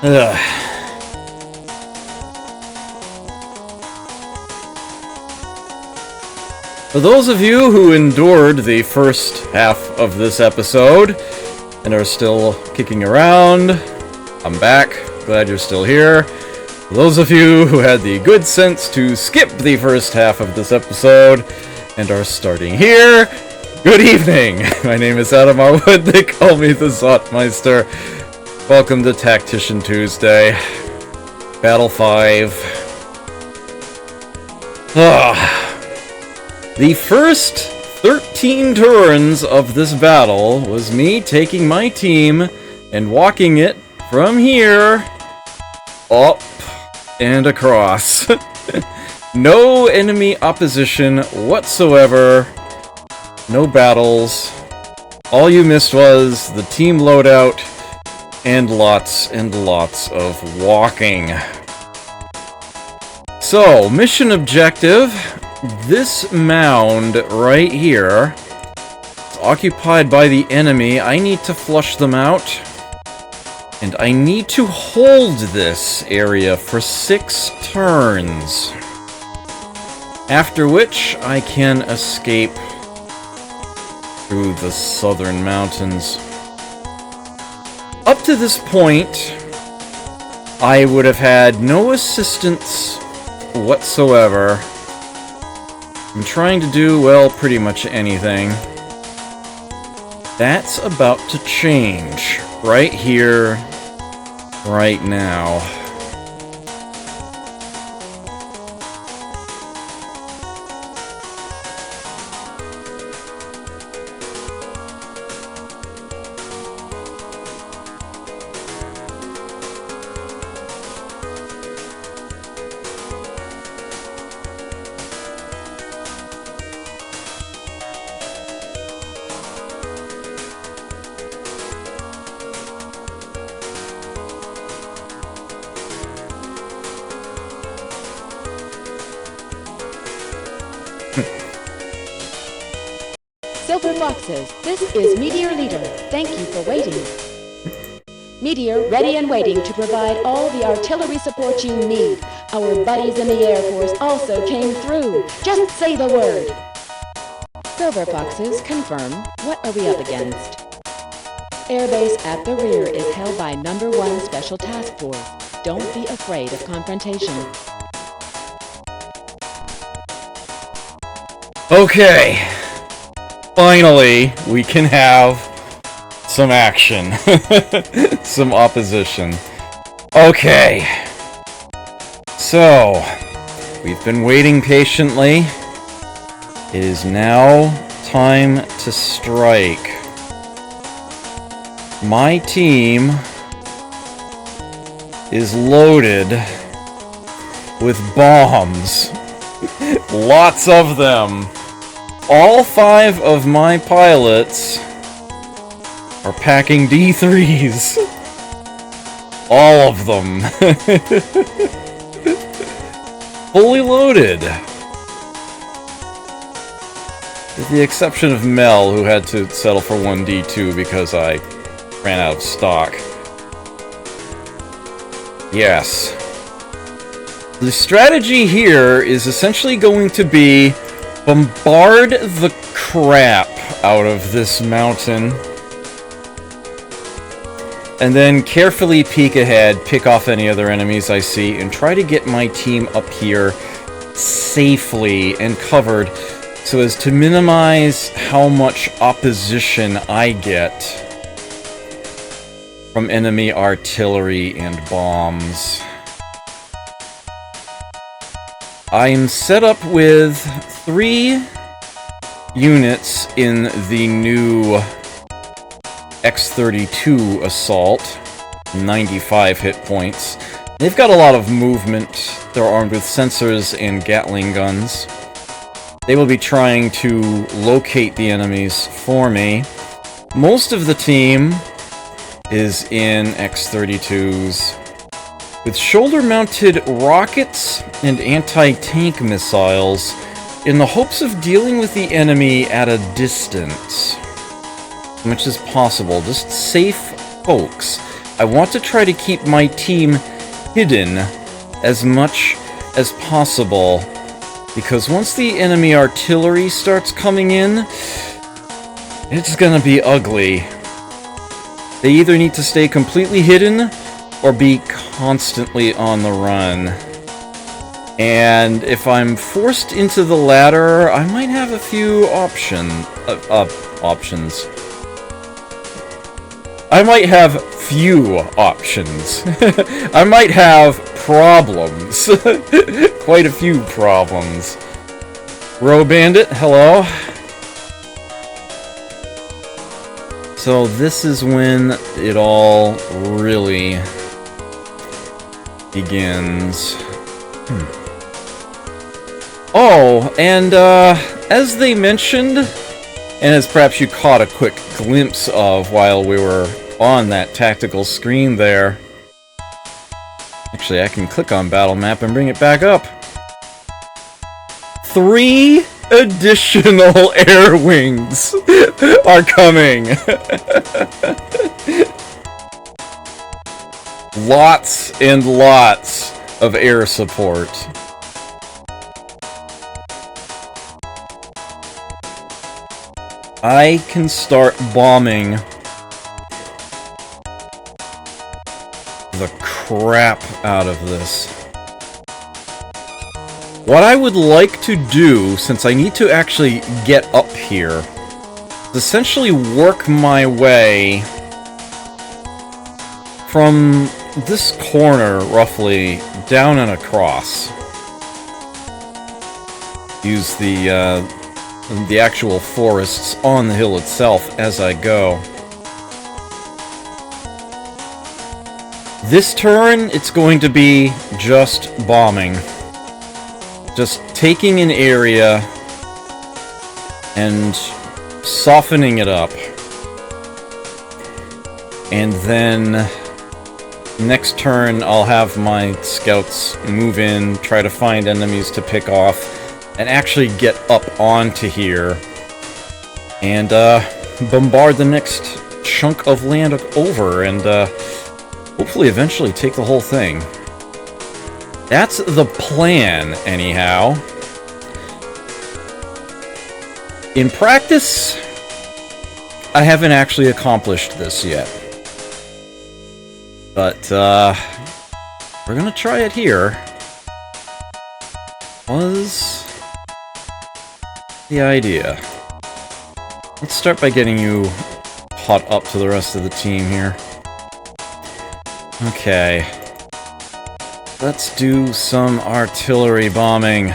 Ugh. For those of you who endured the first half of this episode and are still kicking around, I'm back. Glad you're still here. For those of you who had the good sense to skip the first half of this episode and are starting here, good evening. My name is Adam Arwood. They call me the Zotmeister. Welcome to Tactician Tuesday. Battle 5. The first 13 turns of this battle was me taking my team and walking it from here up and across. No enemy opposition whatsoever. No battles. All you missed was the team loadout and lots of walking. So, mission objective. This mound right here is occupied by the enemy. I need to flush them out. And I need to hold this area for 6 turns. After which, I can escape through the southern mountains. Up to this point, I would have had no assistance whatsoever. I'm trying to do, well, pretty much anything. That's about to change. Right here, right now. Silver Foxes, this is Meteor Leader. Thank you for waiting. Meteor ready and waiting to provide all the artillery support you need. Our buddies in the Air Force also came through. Just say the word. Silver Foxes, confirm. What are we up against? Airbase at the rear is held by Number 1 Special Task Force. Don't be afraid of confrontation. Okay. Finally, we can have some action. Some opposition. Okay. So, we've been waiting patiently. It is now time to strike. My team is loaded with bombs. Lots of them. All 5 of my pilots are packing D3s. All of them. Fully loaded. With the exception of Mel, who had to settle for 1 D2 because I ran out of stock. Yes. The strategy here is essentially going to be bombard the crap out of this mountain. And then carefully peek ahead, pick off any other enemies I see, and try to get my team up here safely and covered so as to minimize how much opposition I get from enemy artillery and bombs. I'm set up with 3 units in the new X-32 Assault, 95 hit points. They've got a lot of movement. They're armed with sensors and Gatling guns. They will be trying to locate the enemies for me. Most of the team is in X-32s, with shoulder-mounted rockets and anti-tank missiles in the hopes of dealing with the enemy at a distance. As much as possible. Just safe folks. I want to try to keep my team hidden as much as possible, because once the enemy artillery starts coming in, it's gonna be ugly. They either need to stay completely hidden or be constantly on the run. And if I'm forced into the latter, I might have a few options. I might have few options. I might have problems. Quite a few problems. Row Bandit, hello. So this is when it all really begins. Oh, and as they mentioned, and as perhaps you caught a quick glimpse of while we were on that tactical screen there. Actually, I can click on Battle Map and bring it back up. 3 additional air wings are coming. Lots and lots of air support. I can start bombing the crap out of this. What I would like to do, since I need to actually get up here, is essentially work my way from this corner, roughly, down and across. Use the actual forests on the hill itself as I go. This turn, it's going to be just bombing. Just taking an area and softening it up. And then next turn I'll have my scouts move in, try to find enemies to pick off, and actually get up onto here and bombard the next chunk of land over and hopefully eventually take the whole thing. That's the plan, anyhow. In practice, I haven't actually accomplished this yet. But, we're gonna try it here. Was the idea. Let's start by getting you caught up to the rest of the team here. Okay. Let's do some artillery bombing.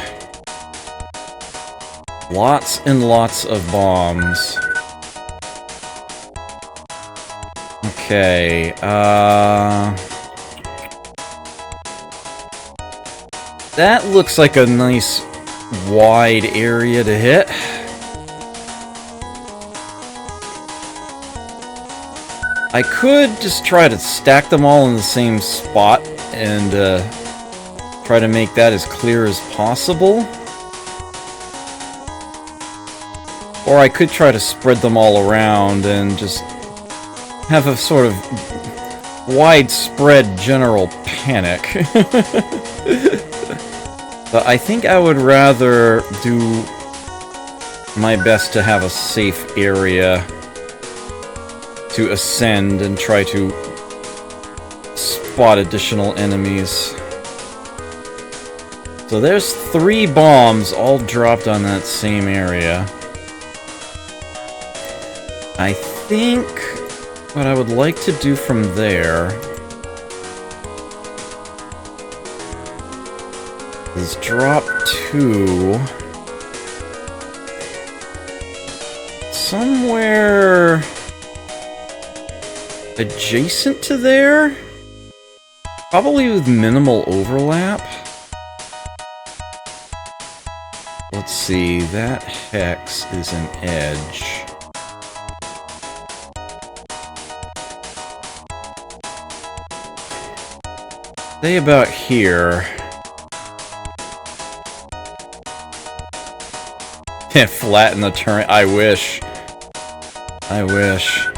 Lots and lots of bombs. Okay, that looks like a nice wide area to hit. I could just try to stack them all in the same spot and try to make that as clear as possible. Or I could try to spread them all around and just have a sort of widespread general panic. But I think I would rather do my best to have a safe area to ascend and try to spot additional enemies. So there's 3 bombs all dropped on that same area. I think what I would like to do from there is drop 2 somewhere adjacent to there, probably with minimal overlap. Let's see, that hex is an edge. Say about here. Flatten the turret. I wish. I wish.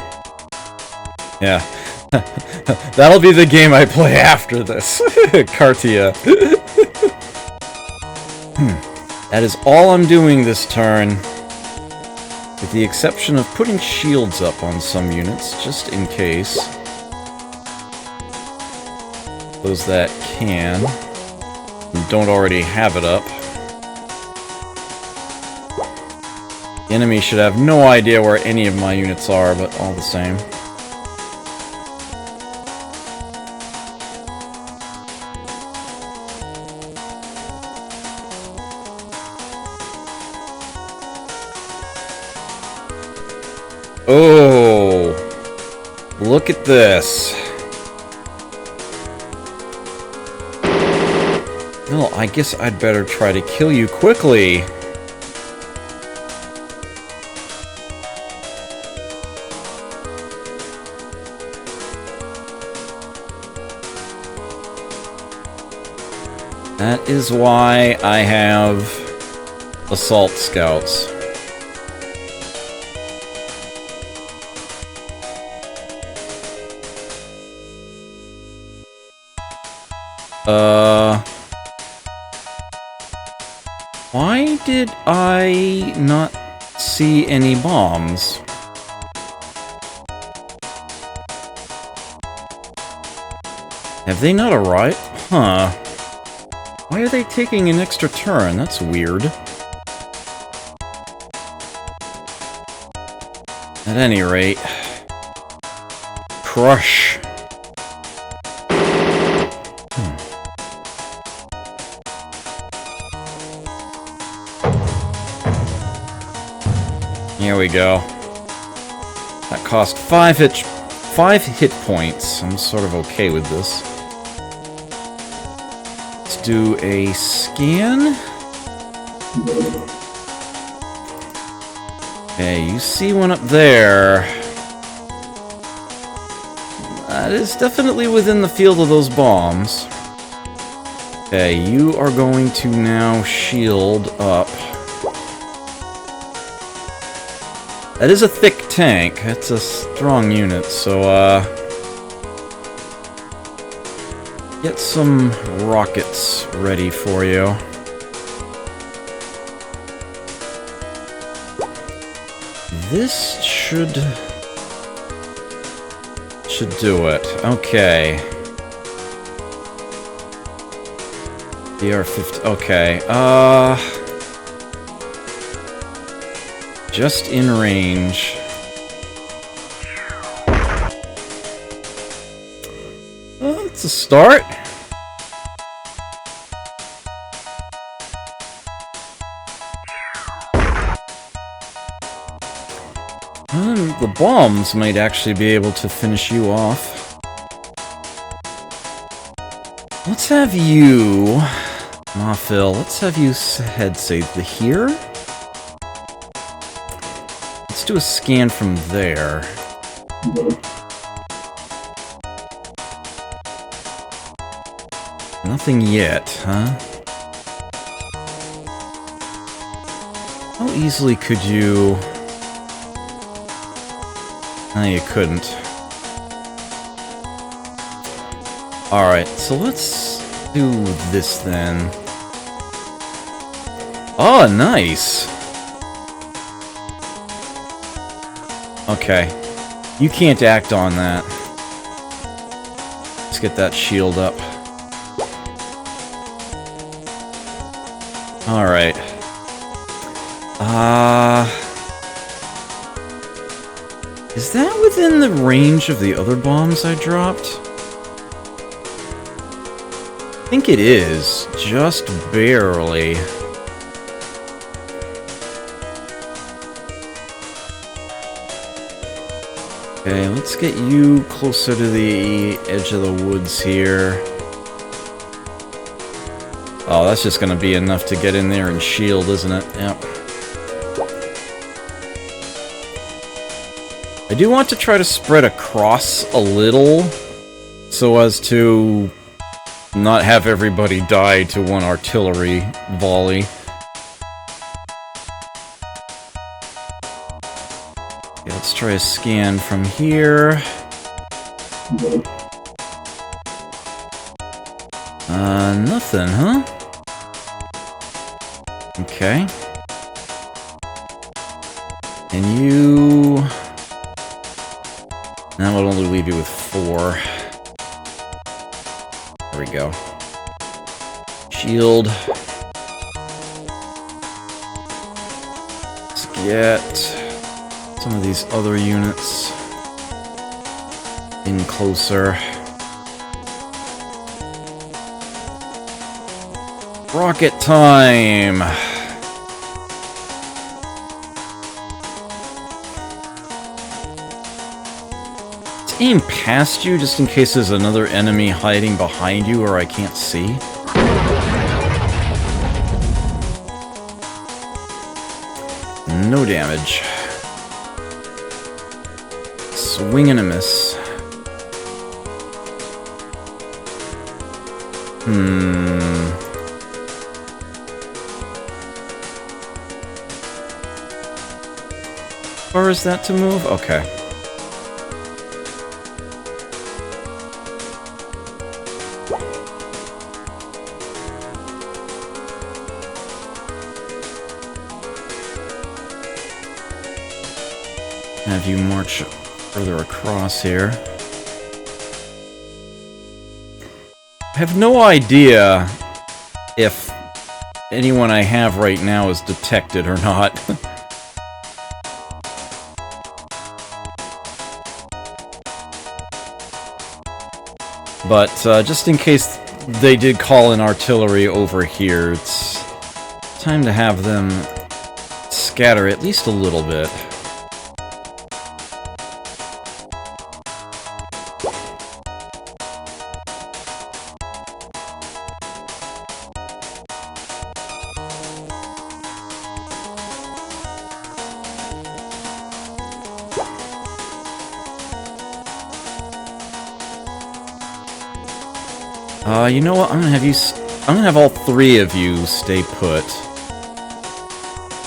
Yeah. That'll be the game I play after this. Cartia. That is all I'm doing this turn. With the exception of putting shields up on some units, just in case. Those that can. And don't already have it up. The enemy should have no idea where any of my units are, but all the same. Oh, look at this. Well, I guess I'd better try to kill you quickly. That is why I have assault scouts. Why did I not see any bombs? Have they not arrived? Huh. Why are they taking an extra turn? That's weird. At any rate... Crush. Here we go. That cost 5 hit points. I'm sort of okay with this. Let's do a scan. Okay, you see one up there. That is definitely within the field of those bombs. Okay, you are going to now shield up. That is a thick tank. That's a strong unit, so, get some rockets ready for you. This should do it. Okay. DR-50... Okay, just in range. Well, it's a start. The bombs might actually be able to finish you off. Let's have you... Phil, let's have you head, say, here? Let's do a scan from there. Nothing yet, huh? How easily could you... No, you couldn't. Alright, so let's do this then. Oh, nice! Okay. You can't act on that. Let's get that shield up. Alright. Is that within the range of the other bombs I dropped? I think it is. Just barely. Okay, let's get you closer to the edge of the woods here. Oh, that's just gonna be enough to get in there and shield, isn't it? Yep. I do want to try to spread across a little, so as to not have everybody die to one artillery volley. Okay, let's try a scan from here. Nothing, huh? Okay. And you... That would only leave you with 4. There we go. Shield. Let's get some of these other units in closer. Rocket time! Let's aim past you just in case there's another enemy hiding behind you or I can't see. No damage. Swing and a miss. Or is that to move? Okay. Have you march further across here. I have no idea if anyone I have right now is detected or not. But just in case they did call in artillery over here, it's time to have them scatter at least a little bit. You know what? I'm gonna have all 3 of you stay put.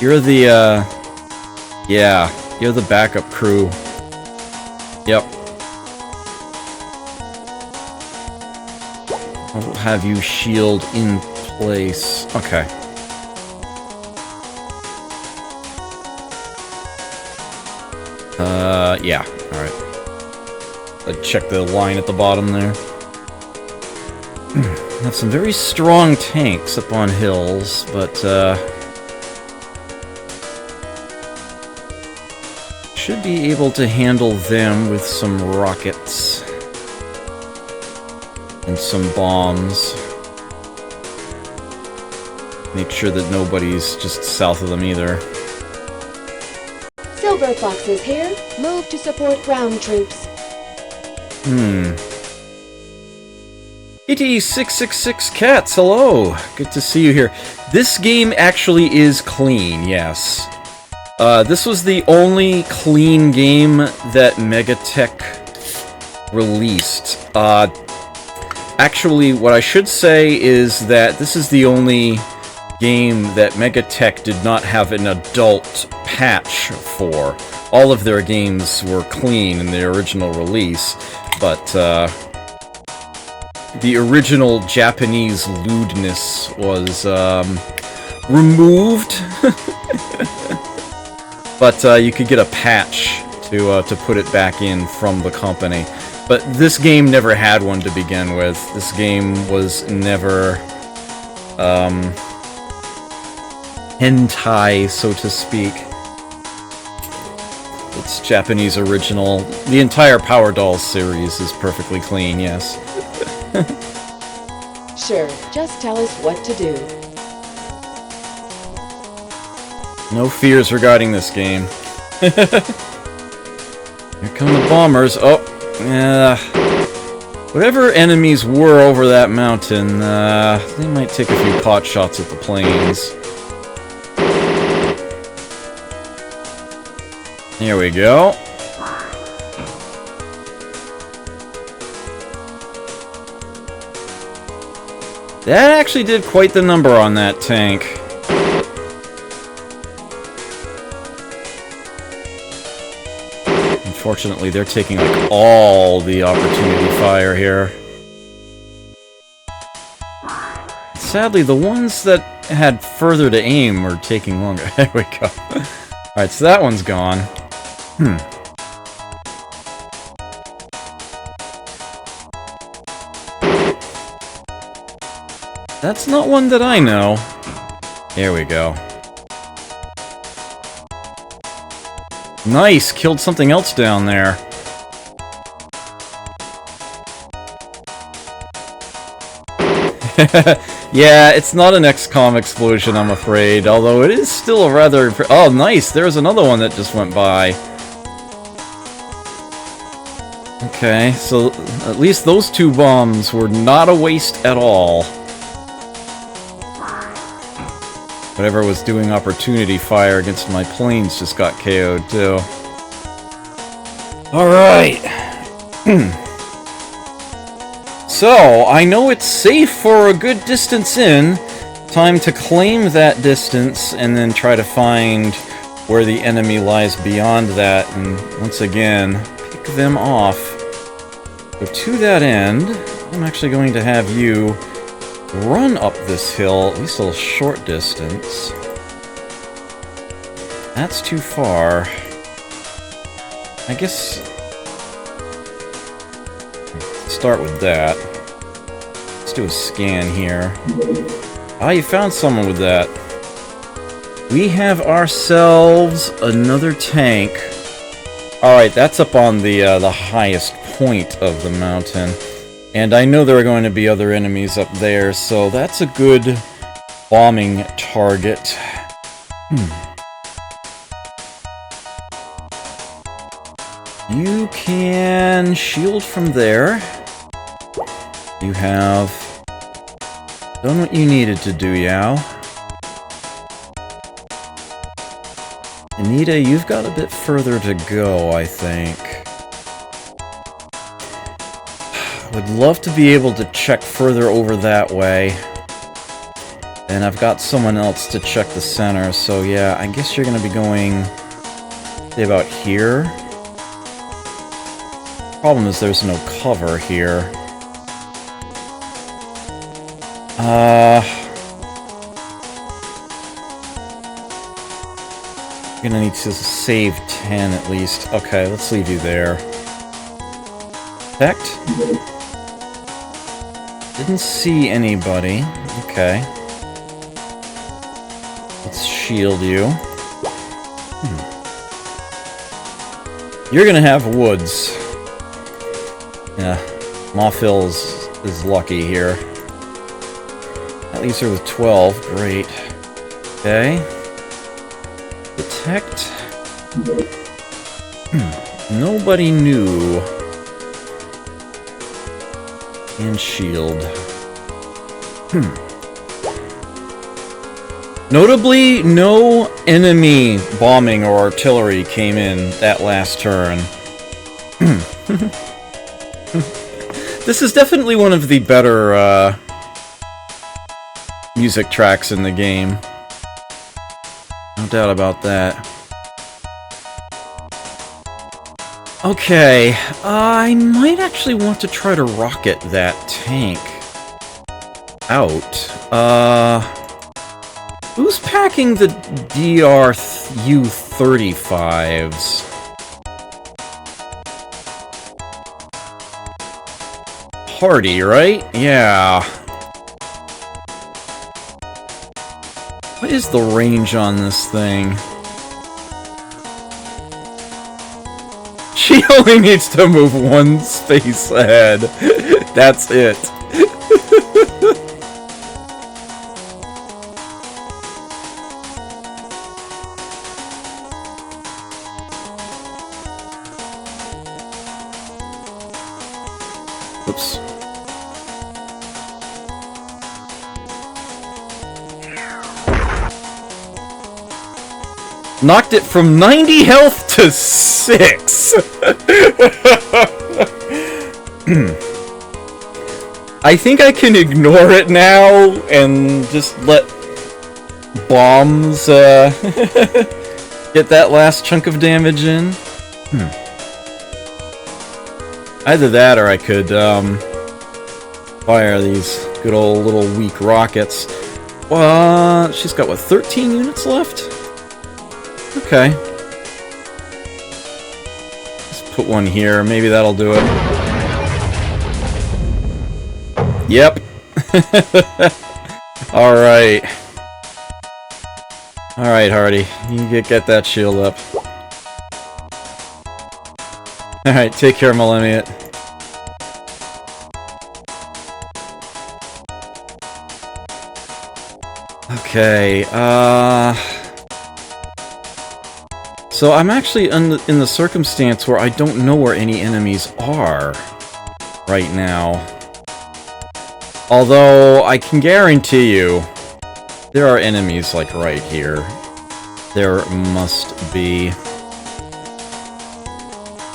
You're the, yeah, you're the backup crew. Yep. I'll have you shield in place. Okay. Yeah. Alright. Check the line at the bottom there. Have some very strong tanks up on hills, but should be able to handle them with some rockets and some bombs. Make sure that nobody's just south of them either. Silver Foxes here. Move to support ground troops. ET666 Cats, hello! Good to see you here. This game actually is clean, yes. This was the only clean game that Megatech released. Actually, what I should say is that this is the only game that Megatech did not have an adult patch for. All of their games were clean in their original release, but, the original Japanese lewdness was, removed. But, you could get a patch to put it back in from the company. But this game never had one to begin with. This game was never, hentai, so to speak. It's Japanese original. The entire Power Dolls series is perfectly clean, yes. Sure, just tell us what to do. No fears regarding this game. Here come the bombers. Oh, yeah. Whatever enemies were over that mountain, they might take a few pot shots at the planes. Here we go. That actually did quite the number on that tank. In Unfortunately, they're taking like all the opportunity fire here. Sadly, the ones that had further to aim are taking longer. There we go. Alright, so that one's gone. That's not one that I know. There we go. Nice! Killed something else down there. Yeah, it's not an XCOM explosion, I'm afraid. Although it is still a rather... Oh, nice! There's another one that just went by. Okay, so at least those two bombs were not a waste at all. Whatever was doing opportunity fire against my planes just got KO'd, too. Alright! So, I know it's safe for a good distance in. Time to claim that distance and then try to find where the enemy lies beyond that and, once again, pick them off. So to that end, I'm actually going to have you run up this hill, at least a little short distance. That's too far. I guess... start with that. Let's do a scan here. Ah, you found someone with that. We have ourselves another tank. Alright, that's up on the highest point of the mountain. And I know there are going to be other enemies up there, so that's a good bombing target. You can shield from there. You have done what you needed to do, Yao. Anita, you've got a bit further to go, I think. Would love to be able to check further over that way. And I've got someone else to check the center, so yeah, I guess you're going to be going, say, about here. Problem is there's no cover here. Gonna need to save 10 at least. Okay, let's leave you there. Protect? Didn't see anybody. Okay. Let's shield you. You're gonna have woods. Yeah, Mawphil is lucky here. That leaves her with 12. Great. Okay. Detect. Nobody new. And shield. Notably, no enemy bombing or artillery came in that last turn. This is definitely one of the better music tracks in the game. No doubt about that. Okay, I might actually want to try to rocket that tank out. Who's packing the DRU-35s? Hardy, right? Yeah. What is the range on this thing? She only needs to move one space ahead. That's it. Oops. Knocked it from 90 health to 6! I think I can ignore it now and just let bombs get that last chunk of damage in. Either that or I could, fire these good old little weak rockets. She's got, what, 13 units left? Okay. Let's put one here. Maybe that'll do it. Yep. Alright. Alright, Hardy. You get that shield up. Alright, take care, Millennium. Okay, so I'm actually in the circumstance where I don't know where any enemies are right now. Although, I can guarantee you, there are enemies, like, right here. There must be.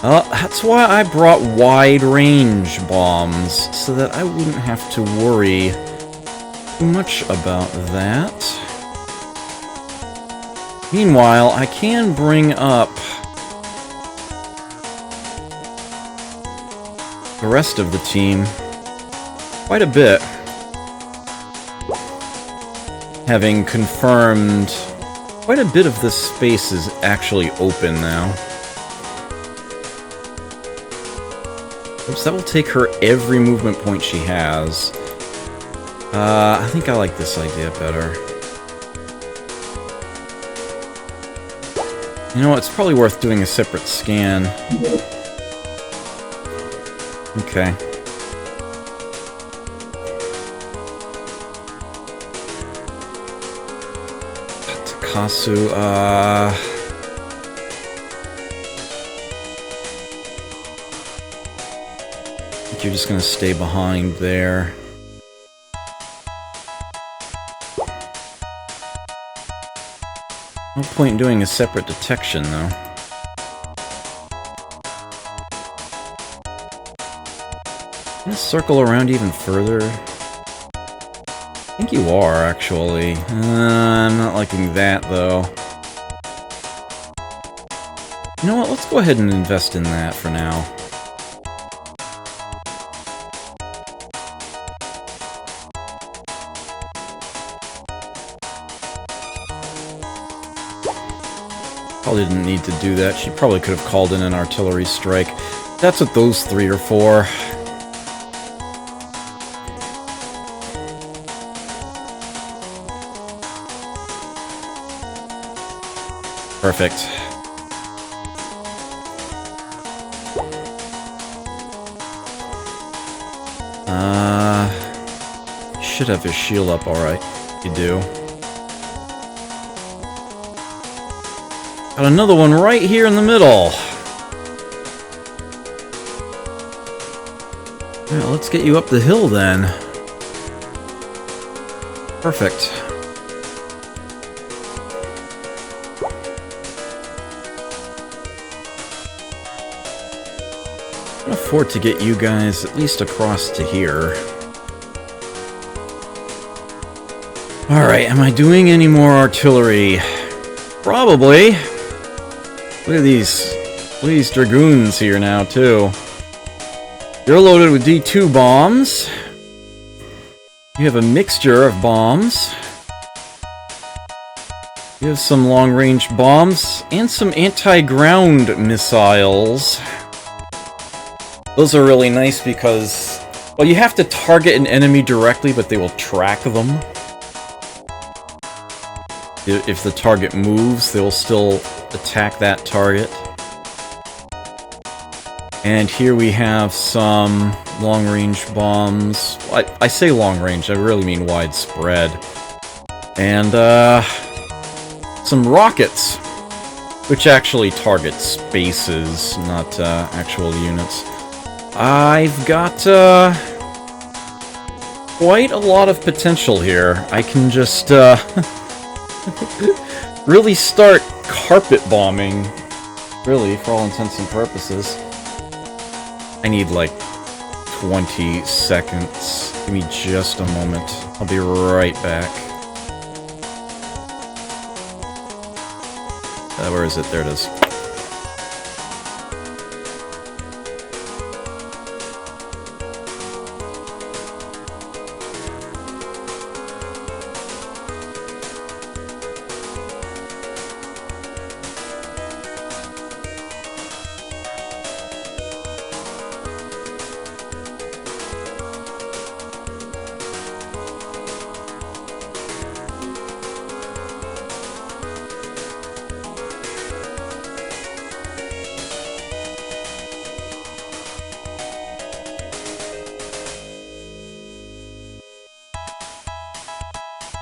That's why I brought wide-range bombs, so that I wouldn't have to worry too much about that. Meanwhile, I can bring up the rest of the team quite a bit, having confirmed quite a bit of this space is actually open now. Oops, that will take her every movement point she has. I think I like this idea better. You know what, it's probably worth doing a separate scan. Okay. Takasu, I think you're just gonna stay behind there. No point in doing a separate detection, though. Can I circle around even further? I think you are, actually. I'm not liking that, though. You know what? Let's go ahead and invest in that for now. Probably didn't need to do that. She probably could have called in an artillery strike. That's what those three are for. Perfect. Should have his shield up, alright. You do. Got another one right here in the middle. Well, let's get you up the hill then. Perfect. I can afford to get you guys at least across to here. Alright, am I doing any more artillery? Probably. Look at these dragoons here now, too. They're loaded with D2 bombs. You have a mixture of bombs. You have some long-range bombs and some anti-ground missiles. Those are really nice because, well, you have to target an enemy directly, but they will track them. If the target moves, they'll still attack that target. And here we have some long-range bombs. I say long-range, I really mean widespread. And, some rockets, which actually target spaces, not, actual units. I've got, quite a lot of potential here. I can just, really start carpet bombing, really, for all intents and purposes. I need like 20 seconds. Give me just a moment. I'll be right back. Where is it? There it is.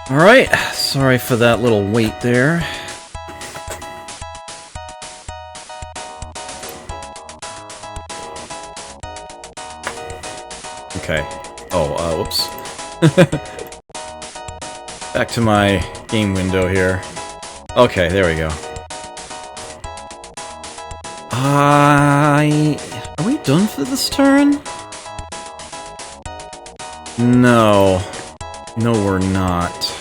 Alright, sorry for that little wait there. Okay. Oh, whoops. Back to my game window here. Okay, there we go. Are we done for this turn? No. No, we're not.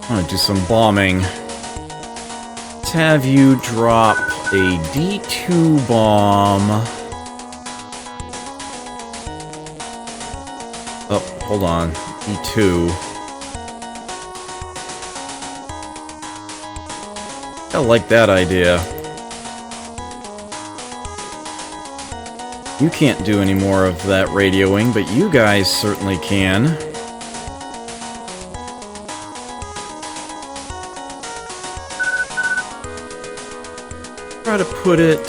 I'm gonna do some bombing. Let's have you drop a D2 bomb. Oh, hold on. D2. I like that idea. You can't do any more of that radioing, but you guys certainly can. Try to put it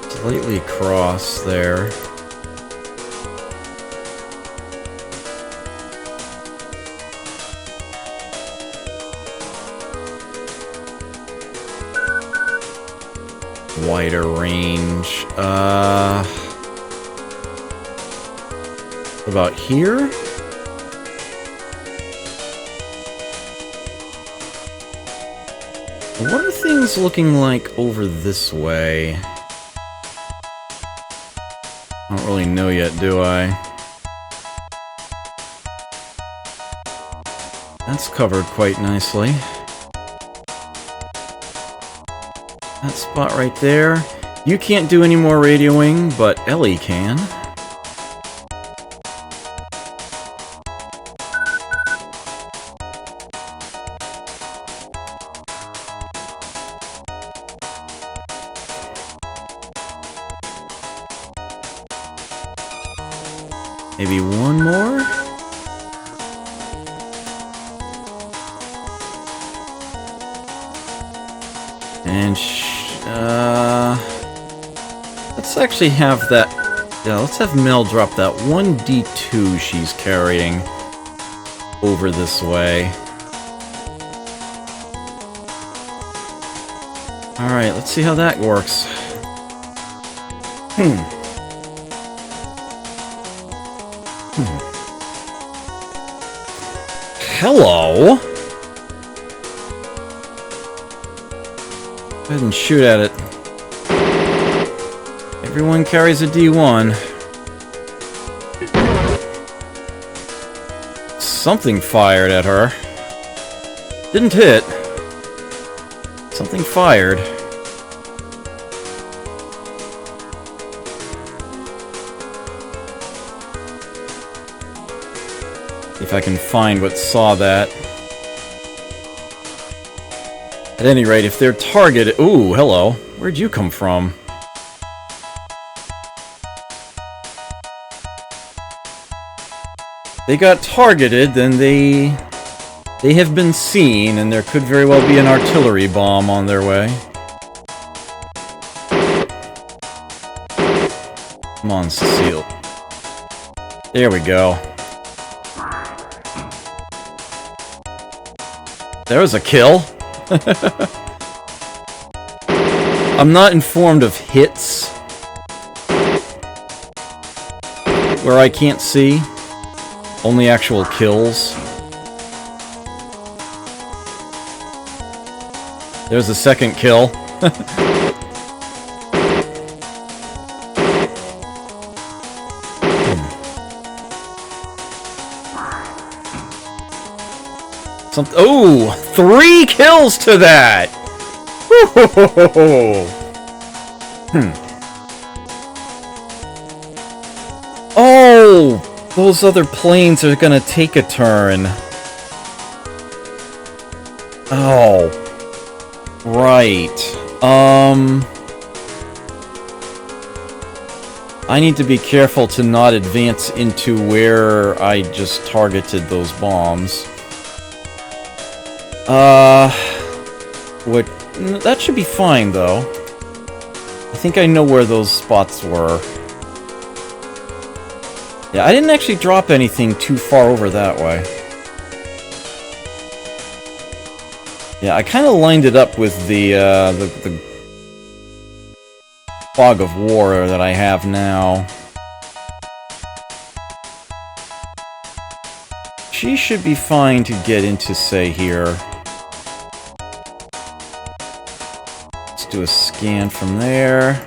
slightly across there. Wider range. About here? What are things looking like over this way? I don't really know yet, do I? That's covered quite nicely. That spot right there. You can't do any more radioing, but Ellie can. Maybe one more? And let's actually have that. Yeah, let's have Mel drop that one D2 she's carrying over this way. Alright, let's see how that works. Hello? Go ahead and shoot at it. Everyone carries a D1. Something fired at her. Didn't hit. Something fired. If I can find what saw that. At any rate, if they're targeted... Ooh, hello. Where'd you come from? They got targeted, then they have been seen, and there could very well be an artillery bomb on their way. Come on, Cecile. There we go. There was a kill. I'm not informed of hits where I can't see. Only actual kills. There's a second kill. Oh, 3 kills to that! Oh, those other planes are gonna take a turn. Oh. Right. I need to be careful to not advance into where I just targeted those bombs. What? That should be fine, though. I think I know where those spots were. Yeah, I didn't actually drop anything too far over that way. Yeah, I kind of lined it up with the fog of war that I have now. She should be fine to get into, say, here. Let's do a scan from there.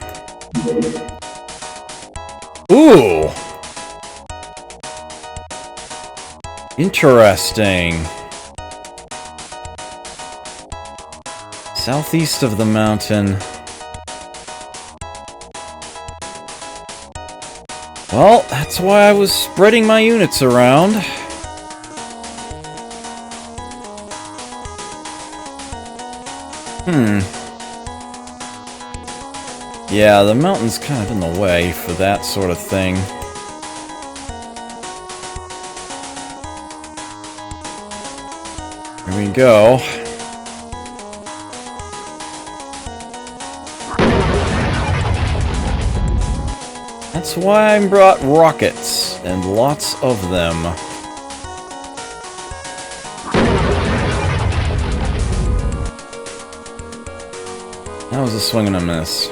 Ooh! Interesting. Southeast of the mountain. Well, that's why I was spreading my units around. Yeah, the mountain's kind of in the way for that sort of thing. Here we go. That's why I brought rockets, and lots of them. That was a swing and a miss.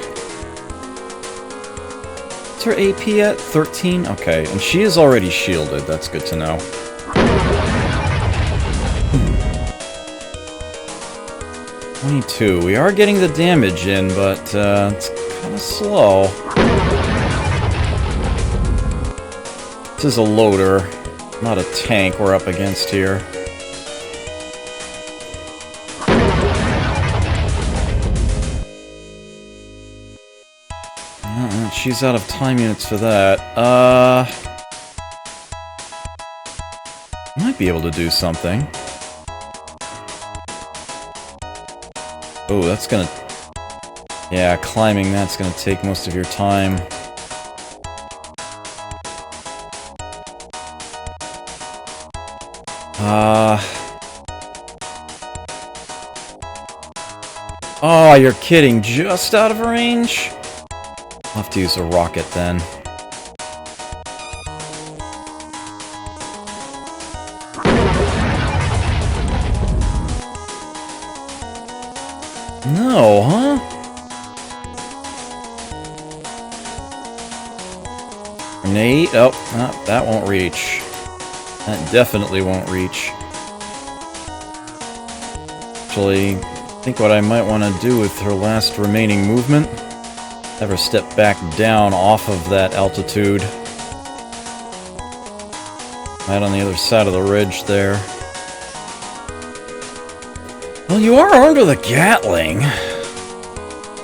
What's her AP at? 13? Okay, and she is already shielded. That's good to know. 22. We are getting the damage in, but it's kind of slow. This is a loader, not a tank we're up against here. She's out of time units for that. Might be able to do something. Oh, that's gonna... Yeah, climbing that's gonna take most of your time. Oh, you're kidding. Just out of range? I'll have to use a rocket then. No, huh? Grenade? Oh, that won't reach. That definitely won't reach. Actually, I think what I might want to do with her last remaining movement, have her step back down off of that altitude. Right on the other side of the ridge there. Well, you are armed with a Gatling.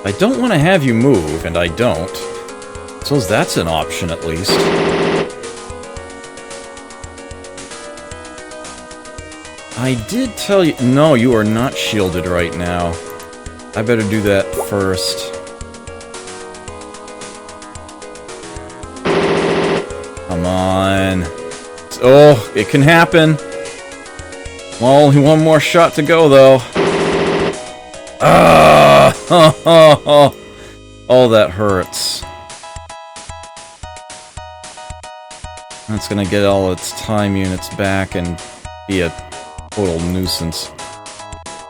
I don't want to have you move, and I don't. So that's an option, at least. I did tell you... No, you are not shielded right now. I better do that first. Come on. Oh, it can happen. Well, only one more shot to go, though. Ah! Oh, that hurts. That's gonna get all its time units back and be a total nuisance.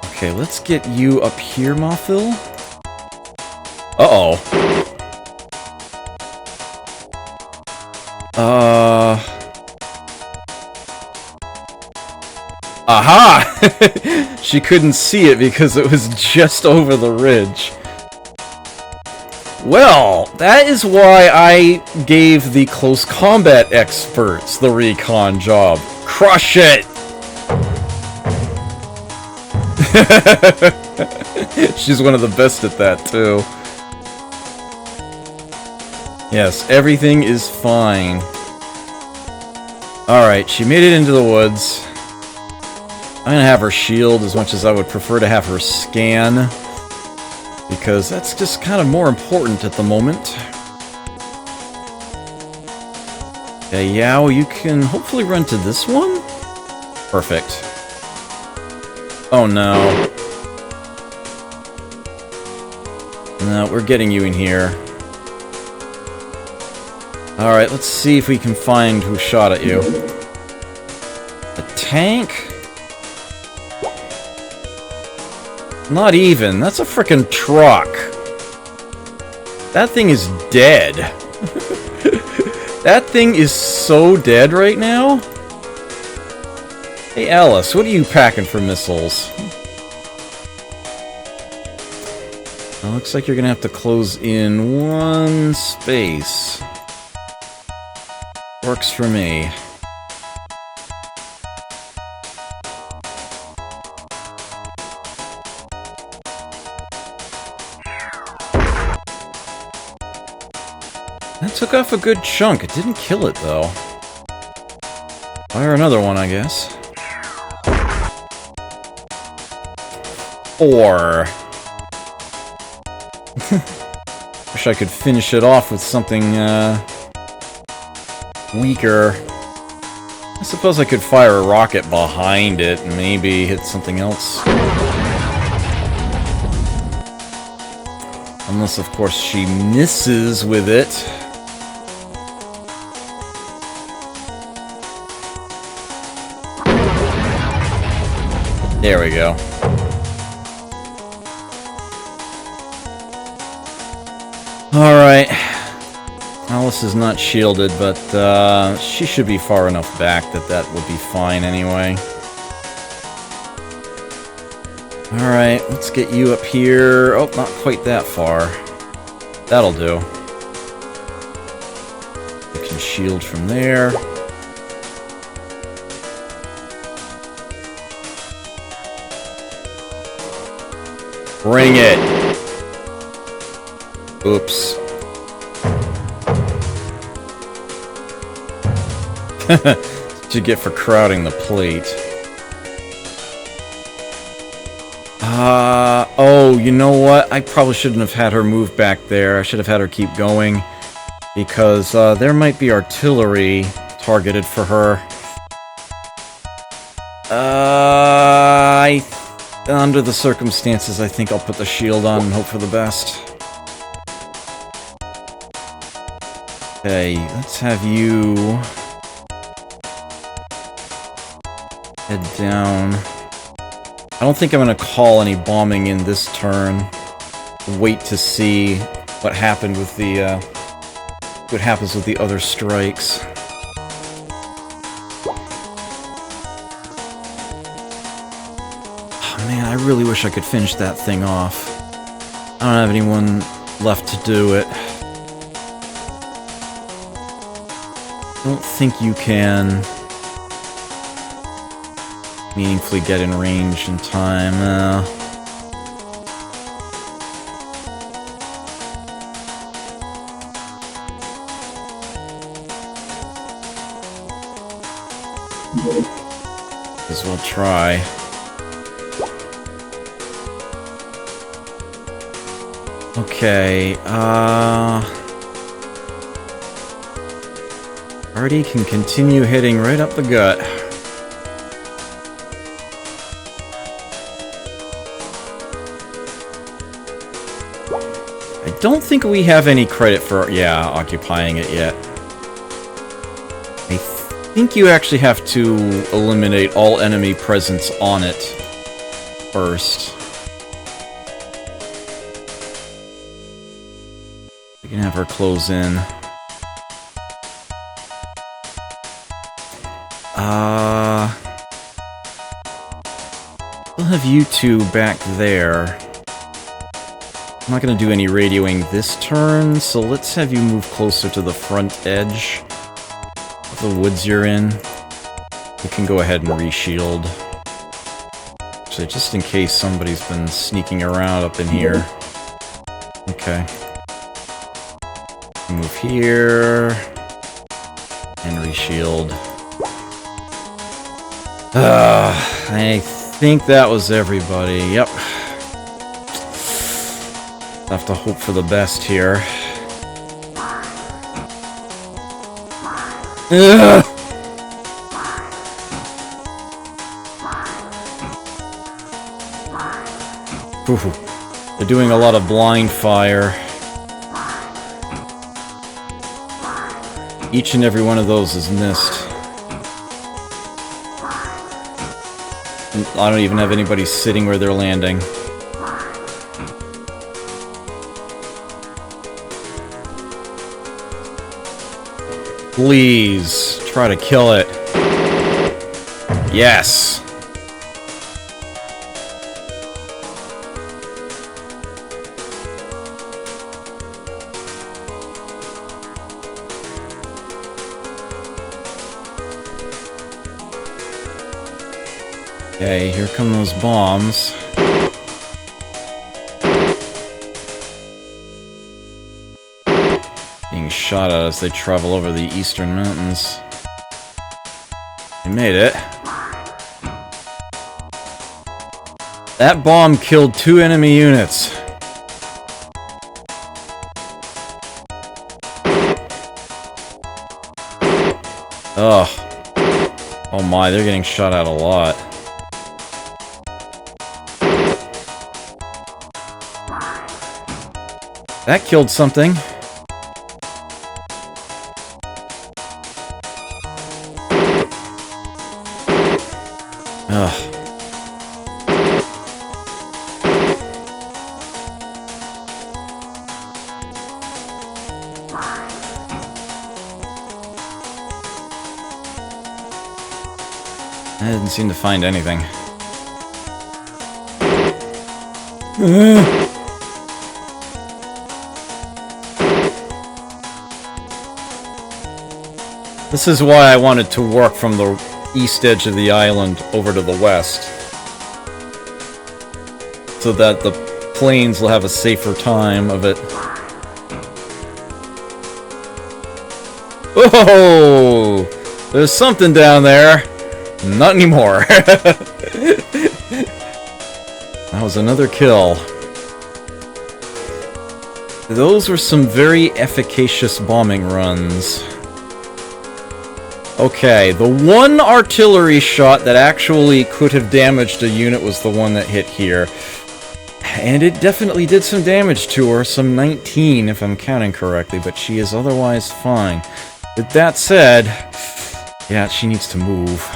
Okay, let's get you up here, Mothil. Uh-oh. Aha! She couldn't see it because it was just over the ridge. Well, that is why I gave the close combat experts the recon job. Crush it! She's one of the best at that, too. Yes, everything is fine. Alright, she made it into the woods. I'm gonna have her shield as much as I would prefer to have her scan, because that's just kind of more important at the moment. Okay, Yao, you can hopefully run to this one? Perfect. Oh no. No, we're getting you in here. Alright, let's see if we can find who shot at you. A tank? Not even. That's a frickin' truck. That thing is dead. That thing is so dead right now. Hey, Alice, what are you packing for missiles? Well, looks like you're gonna have to close in one space. Works for me. That took off a good chunk. It didn't kill it, though. Fire another one, I guess. 4. Wish I could finish it off with something, weaker. I suppose I could fire a rocket behind it and maybe hit something else. Unless, of course, she misses with it. There we go. Alright. Alice is not shielded, but she should be far enough back that that will be fine anyway. Alright, let's get you up here. Oh, not quite that far. That'll do. You can shield from there. Bring it! Oops. What you get for crowding the plate. Oh, you know what? I probably shouldn't have had her move back there. I should have had her keep going. Because, there might be artillery targeted for her. Under the circumstances, I think I'll put the shield on and hope for the best. Okay, let's have you head down. I don't think I'm going to call any bombing in this turn. Wait to see what happened with the, what happens with the other strikes. Oh man, I really wish I could finish that thing off. I don't have anyone left to do it. Don't think you can meaningfully get in range in time. As well try. Okay, Artie can continue hitting right up the gut. I don't think we have any credit for, occupying it yet. I think you actually have to eliminate all enemy presence on it first. We can have her close in. We'll have you two back there. I'm not going to do any radioing this turn, so let's have you move closer to the front edge of the woods you're in. You can go ahead and reshield. Actually, just in case somebody's been sneaking around up in here. Okay. Move here. And reshield. I think that was everybody. Yep. Have to hope for the best here. Ugh. Ooh. They're doing a lot of blind fire. Each and every one of those is missed. And I don't even have anybody sitting where they're landing. Please, try to kill it. Yes! Okay, here come those bombs. Being shot at as they travel over the eastern mountains. They made it. That bomb killed 2 enemy units. Ugh. Oh my, they're getting shot at a lot. That killed something. Ugh. I didn't seem to find anything. This is why I wanted to work from the east edge of the island over to the west. So that the planes will have a safer time of it. Whoa! There's something down there. Not anymore. That was another kill. Those were some very efficacious bombing runs. Okay, the one artillery shot that actually could have damaged a unit was the one that hit here. And it definitely did some damage to her, some 19 if I'm counting correctly, but she is otherwise fine. With that said, yeah, she needs to move.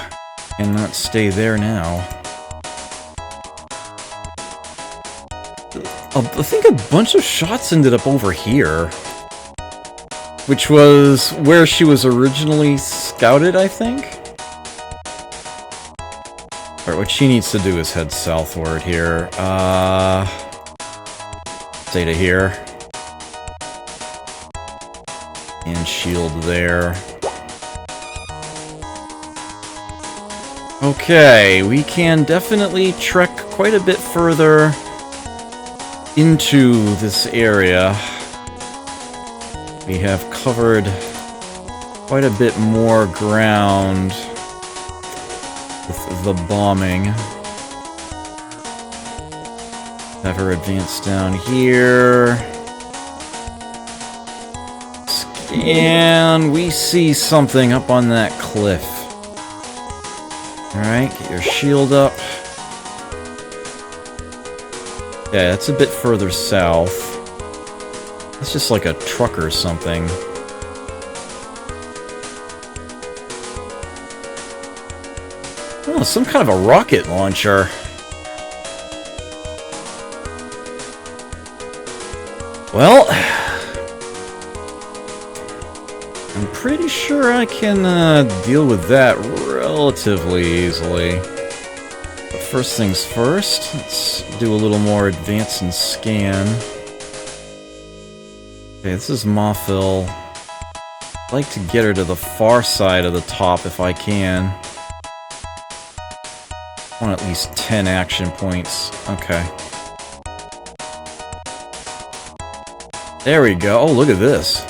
Cannot stay there now. I think a bunch of shots ended up over here. Which was where she was originally scouted, I think? Alright, what she needs to do is head southward here. Stay to here. And shield there. Okay, we can definitely trek quite a bit further into this area. We have covered quite a bit more ground with the bombing. Have her advance down here. And we see something up on that cliff. Alright, get your shield up. Yeah, that's a bit further south. That's just like a truck or something. Oh, some kind of a rocket launcher. Well, I'm pretty sure I can deal with that relatively easily. But first things first, let's do a little more advance and scan. Okay, this is Mothil. I'd like to get her to the far side of the top if I can. I want at least 10 action points. Okay. There we go. Oh, look at this.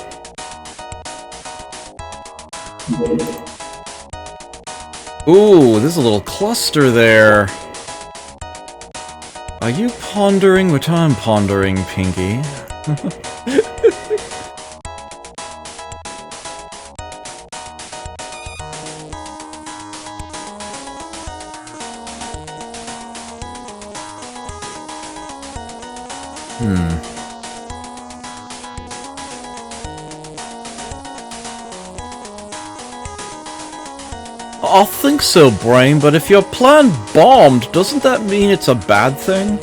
Ooh, there's a little cluster there. Are you pondering what I'm pondering, Pinky? I think so, Brain, but if your plan bombed, doesn't that mean it's a bad thing?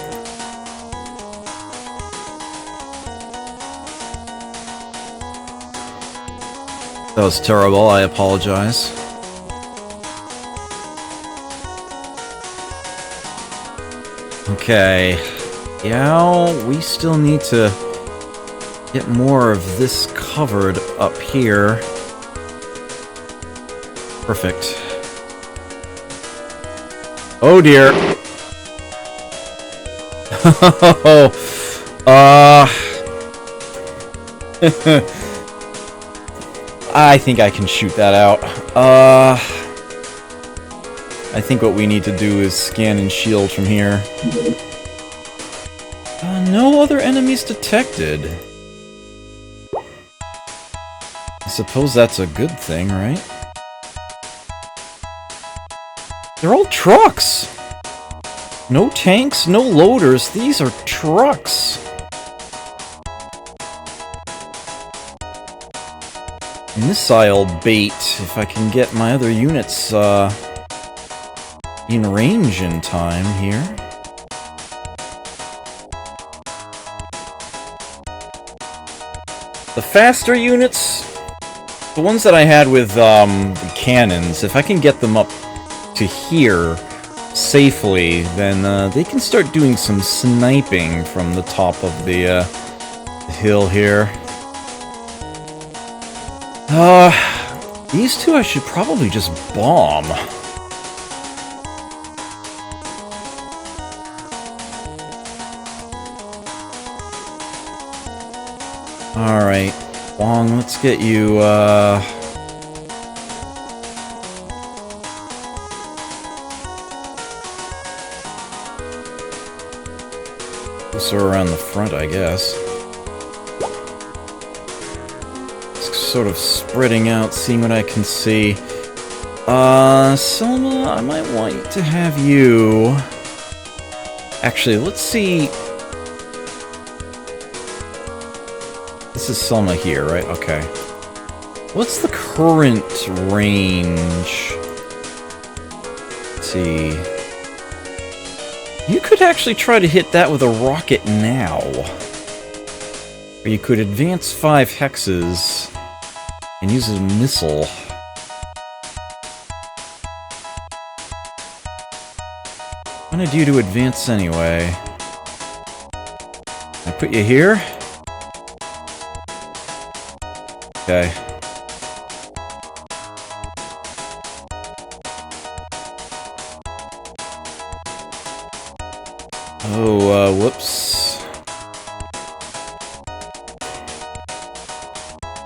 That was terrible, I apologize. Okay. Yeah, we still need to get more of this covered up here. Perfect. Oh dear. I think I can shoot that out. I think what we need to do is scan and shield from here. No other enemies detected. I suppose that's a good thing, right? They're all trucks! No tanks, no loaders, these are trucks! Missile bait, if I can get my other units, in range in time here. The faster units, the ones that I had with, the cannons, if I can get them up to here safely, then they can start doing some sniping from the top of the hill here. These two I should probably just bomb. Alright, Wong, let's get you, closer around the front, I guess. Just sort of spreading out, seeing what I can see. Selma, I might want to have you... Actually, let's see... This is Selma here, right? Okay. What's the current range? Let's see... You could actually try to hit that with a rocket now. Or you could advance 5 hexes and use a missile. I wanted you to advance anyway. I put you here? Okay. Oh, whoops.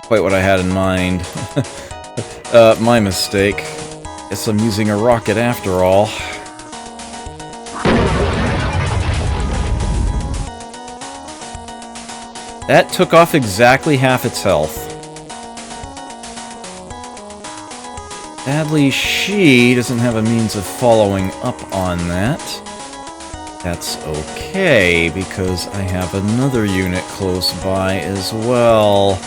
Quite what I had in mind. My mistake. Guess I'm using a rocket after all. That took off exactly half its health. Sadly, she doesn't have a means of following up on that. That's okay, because I have another unit close by as well.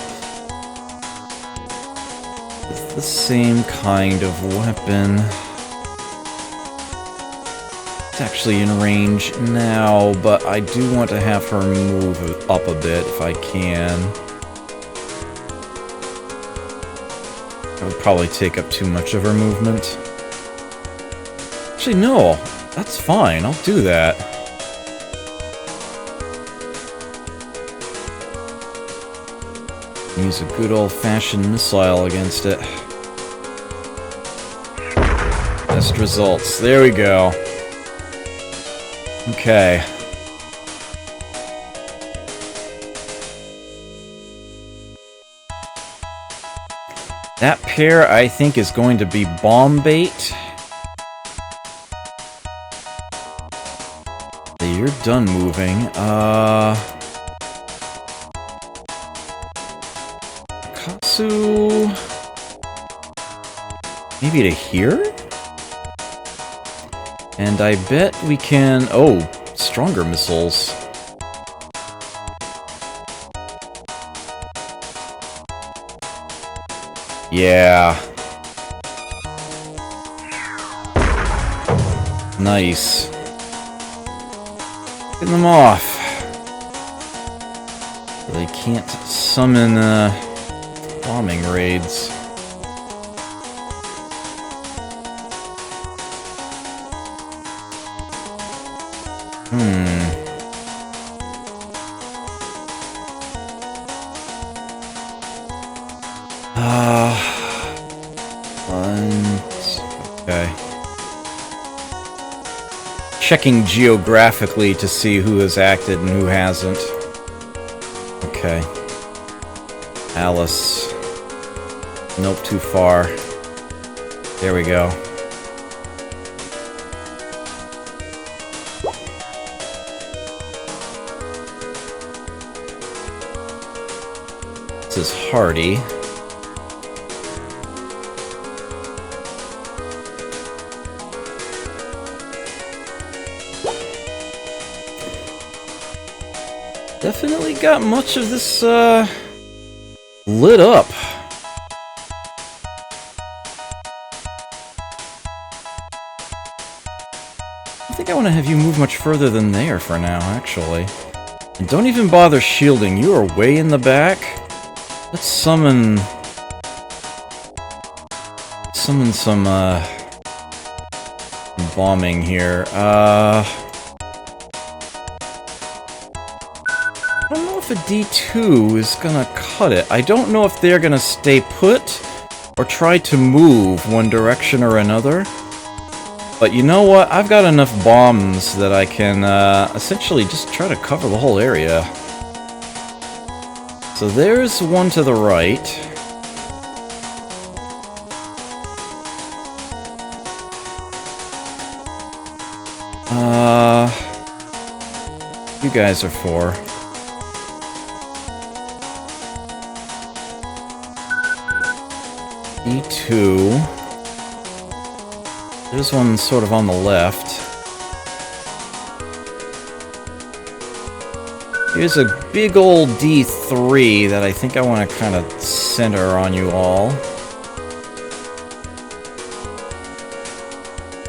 With the same kind of weapon. It's actually in range now, but I do want to have her move up a bit if I can. That would probably take up too much of her movement. Actually, no. That's fine, I'll do that. Use a good old-fashioned missile against it. Best results. There we go. Okay. That pair, I think, is going to be bomb bait. You're done moving. Katsu... Maybe to here? And I bet we can... Oh, stronger missiles. Yeah. Nice. Getting them off. They can't summon bombing raids. Okay. Checking geographically to see who has acted and who hasn't. Okay. Alice. Nope, too far. There we go. This is Hardy. Definitely got much of this, lit up. I think I want to have you move much further than there for now, actually. And don't even bother shielding, you are way in the back. Let's summon some, bombing here. I don't know if a D2 is gonna cut it. I don't know if they're gonna stay put or try to move one direction or another. But you know what? I've got enough bombs that I can essentially just try to cover the whole area. So there's one to the right. You guys are for. D2. There's one sort of on the left. Here's a big old D3 that I think I want to kind of center on you all.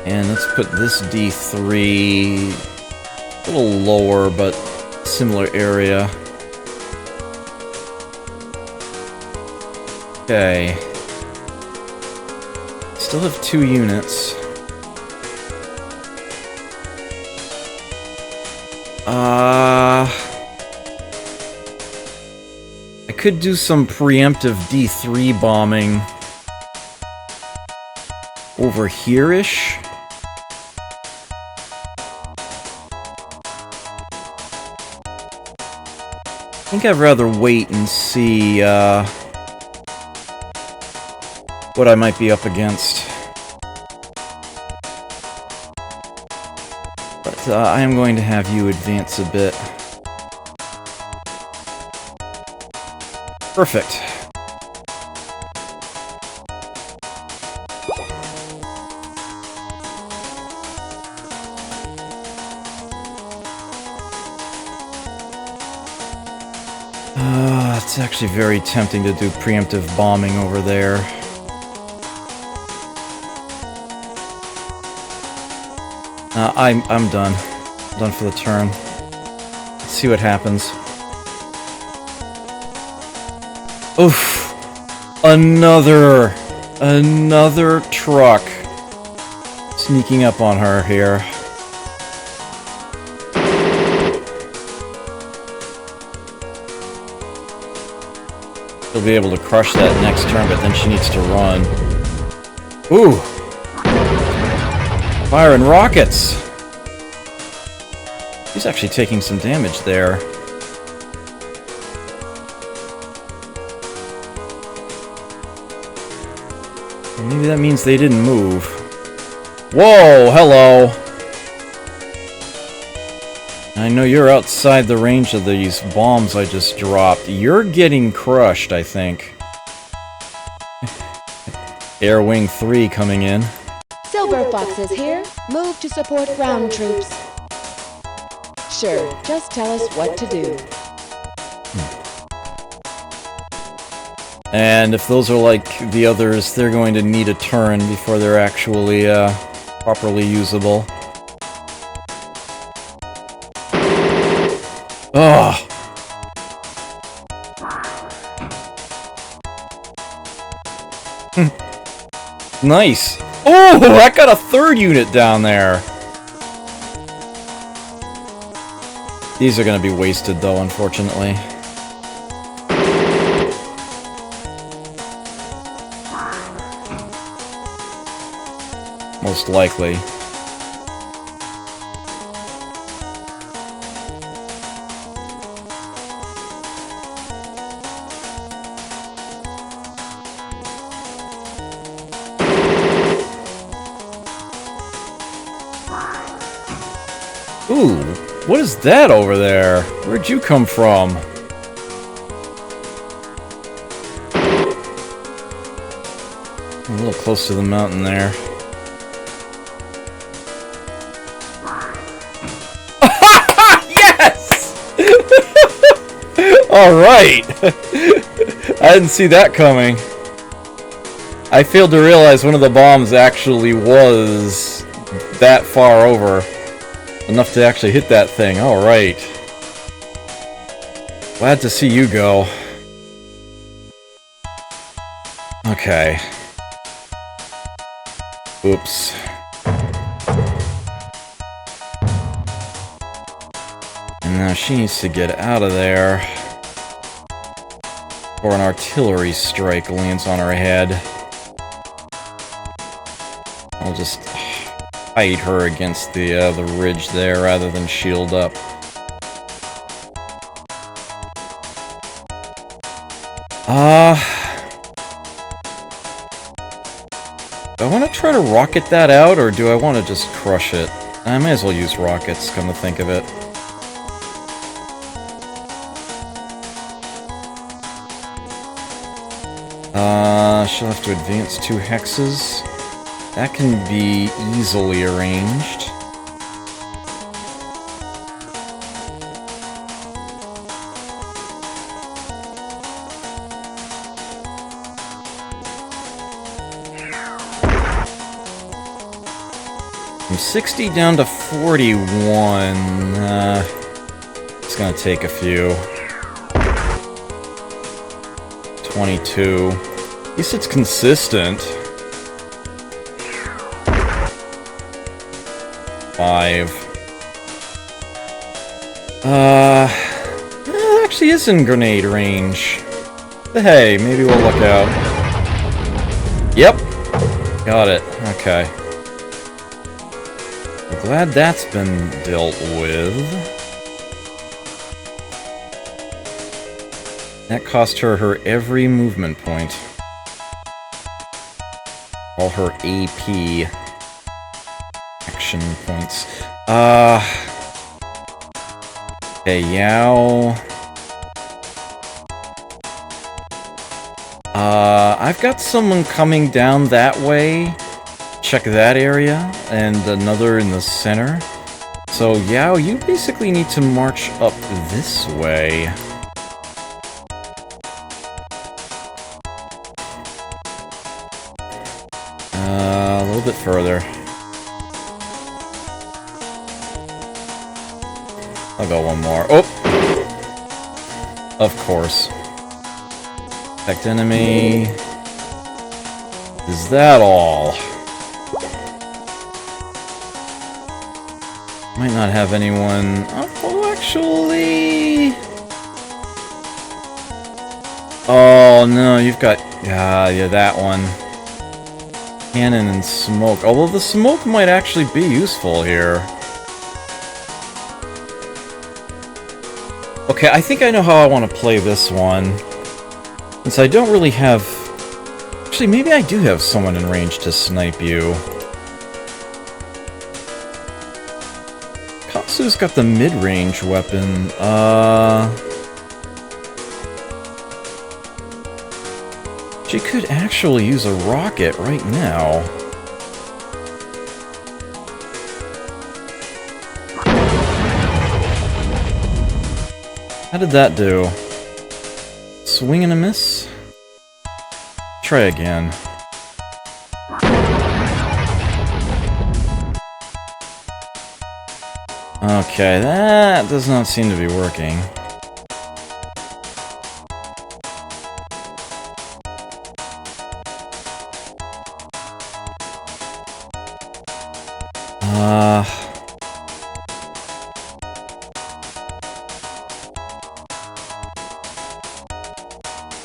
And let's put this D3 a little lower, but similar area. Okay. Still have 2 units. I could do some preemptive D3 bombing over here-ish. I think I'd rather wait and see what I might be up against. But I am going to have you advance a bit. Perfect. It's actually very tempting to do preemptive bombing over there. I'm done. Done for the turn. Let's see what happens. Oof! Another truck sneaking up on her here. She'll be able to crush that next turn, but then she needs to run. Ooh! Firing rockets! She's actually taking some damage there. Maybe that means they didn't move. Whoa! Hello! I know you're outside the range of these bombs I just dropped. You're getting crushed, I think. Air Wing 3 coming in. Silver Fox is here. Move to support ground troops. Sure, just tell us what to do. And if those are like the others, they're going to need a turn before they're actually properly usable. Ugh. Nice. Oh, I got a third unit down there. These are going to be wasted, though, unfortunately. Most likely. Ooh, what is that over there? Where'd you come from? A little close to the mountain there. Yes! Alright! I didn't see that coming. I failed to realize one of the bombs actually was that far over. Enough to actually hit that thing. Alright. Glad to see you go. Okay. Oops. And now she needs to get out of there before an artillery strike lands on her head. I'll just hide her against the ridge there rather than shield up. Do I want to try to rocket that out, or do I want to just crush it? I may as well use rockets, come to think of it. She'll have to advance 2 hexes. That can be easily arranged. From 60 down to 41. It's gonna take a few. 22. At least it's consistent. 5. It actually is in grenade range. But hey, maybe we'll look out. Yep. Got it. Okay. I'm glad that's been dealt with. That cost her every movement point. All her AP action points. Okay, Yao. I've got someone coming down that way. Check that area, and another in the center. So, Yao, you basically need to march up this way. A little bit further. I'll go one more. Oh! Of course. Detect enemy. Is that all? Might not have anyone... Oh, actually... Oh, no, you've got... yeah, that one. Cannon and smoke. Although the smoke might actually be useful here. Okay, I think I know how I want to play this one. Since I don't really have... Actually, maybe I do have someone in range to snipe you. Kasu's got the mid-range weapon. She could actually use a rocket right now. How did that do? Swing and a miss? Try again. Okay, that does not seem to be working.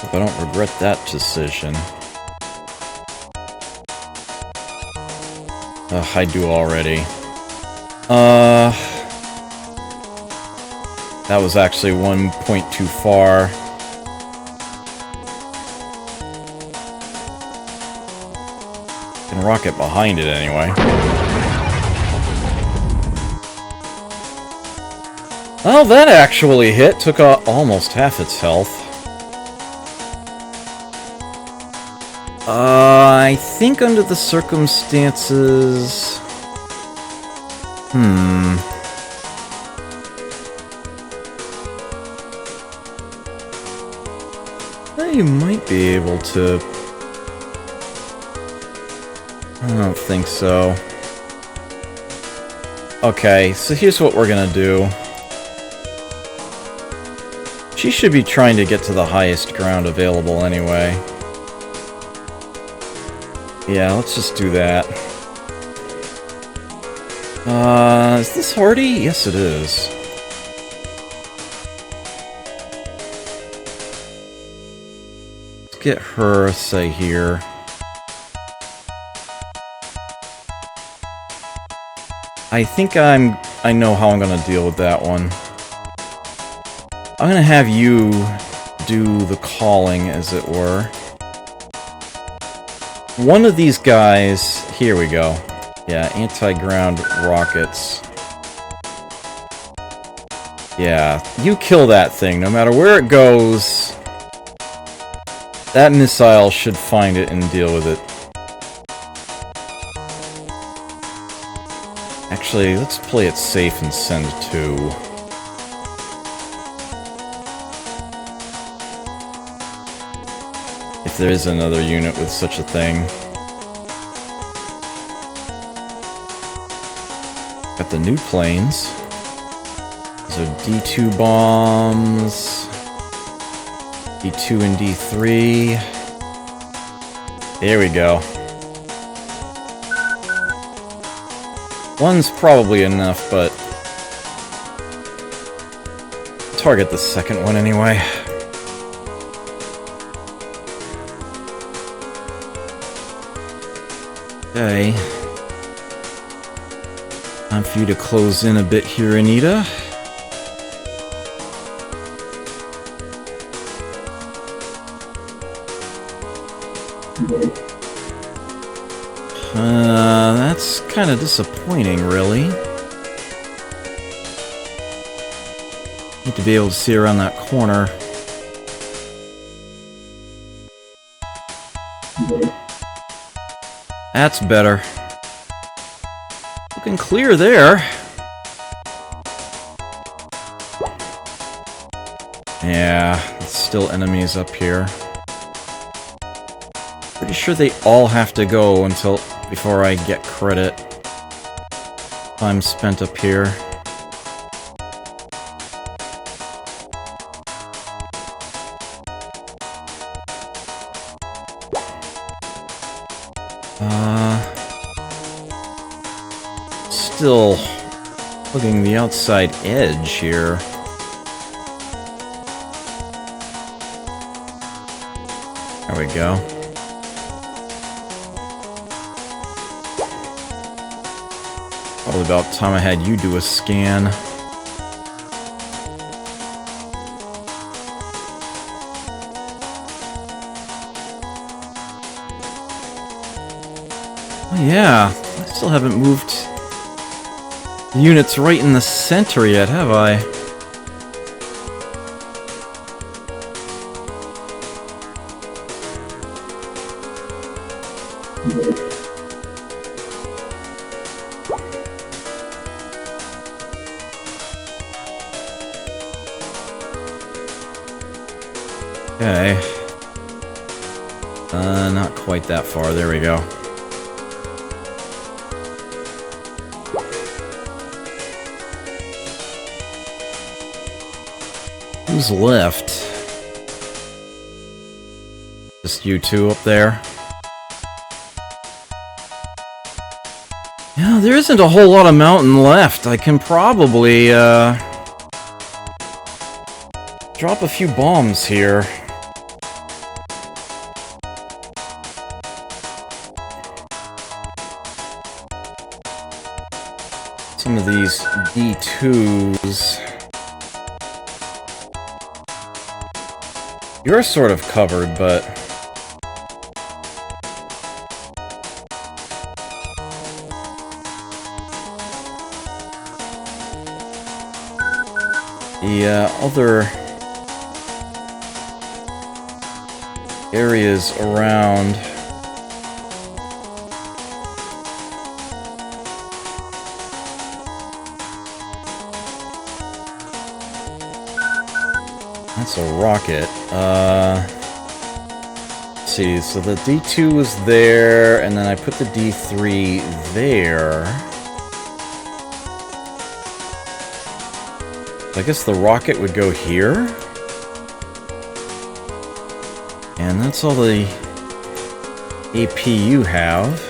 Hope I don't regret that decision. I do already. That was actually 1 point too far. Can rocket behind it anyway. Oh, that actually hit. Took almost half its health. I think under the circumstances... You might be able to... I don't think so. Okay, so here's what we're gonna do. She should be trying to get to the highest ground available anyway. Yeah, let's just do that. Is this hardy? Yes, it is. Let's get her, say, here. I think I know how I'm gonna deal with that one. I'm gonna have you do the calling, as it were. One of these guys... Here we go. Yeah, anti-ground rockets. Yeah, you kill that thing. No matter where it goes, that missile should find it and deal with it. Actually, let's play it safe and send 2. If there is another unit with such a thing. Got the new planes. Those are D2 bombs. D2 and D3. There we go. One's probably enough, but... target the second one anyway. Okay. Time for you to close in a bit here, Anita. That's kind of disappointing, really. Need to be able to see around that corner. That's better. Looking clear there. Yeah, it's still enemies up here. Pretty sure they all have to go until before I get credit. Time spent up here. Still hugging the outside edge here. There we go. Probably about time I had you do a scan. Oh yeah, I still haven't moved units right in the center yet, have I? Okay. Not quite that far. There we go. Who's left? Just you two up there? Yeah, there isn't a whole lot of mountain left. I can probably, drop a few bombs here. Some of these D2s. You're sort of covered, but... the other areas around... That's a rocket. Let's see, so the D2 was there, and then I put the D3 there. I guess the rocket would go here. And that's all the AP you have.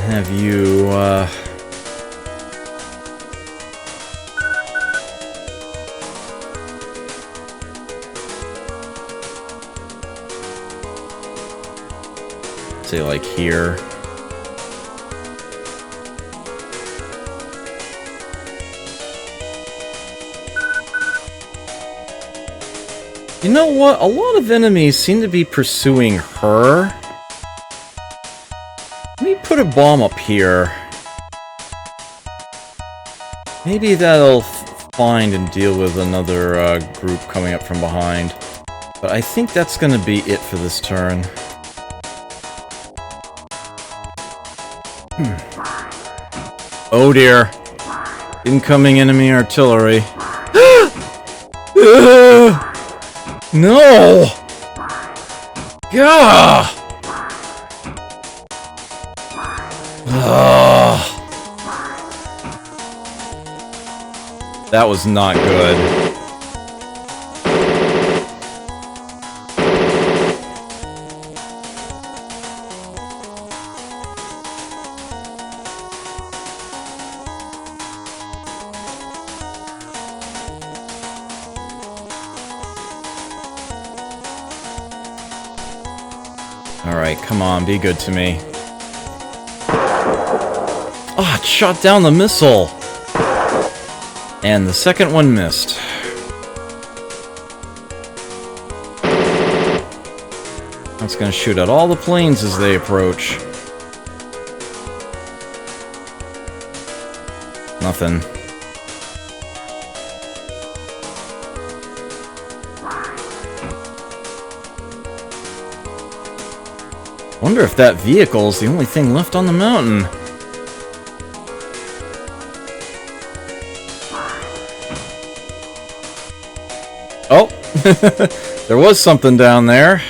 Have you, say, like, here. You know what? A lot of enemies seem to be pursuing her. Let me put a bomb up here. Maybe that'll find and deal with another group coming up from behind. But I think that's gonna be it for this turn. Oh dear. Incoming enemy artillery. No! Gah! That was not good. Alright, come on, be good to me. Ah, it shot down the missile! And the second one missed. That's gonna shoot at all the planes as they approach. Nothing. Wonder if that vehicle is the only thing left on the mountain. Oh! There was something down there.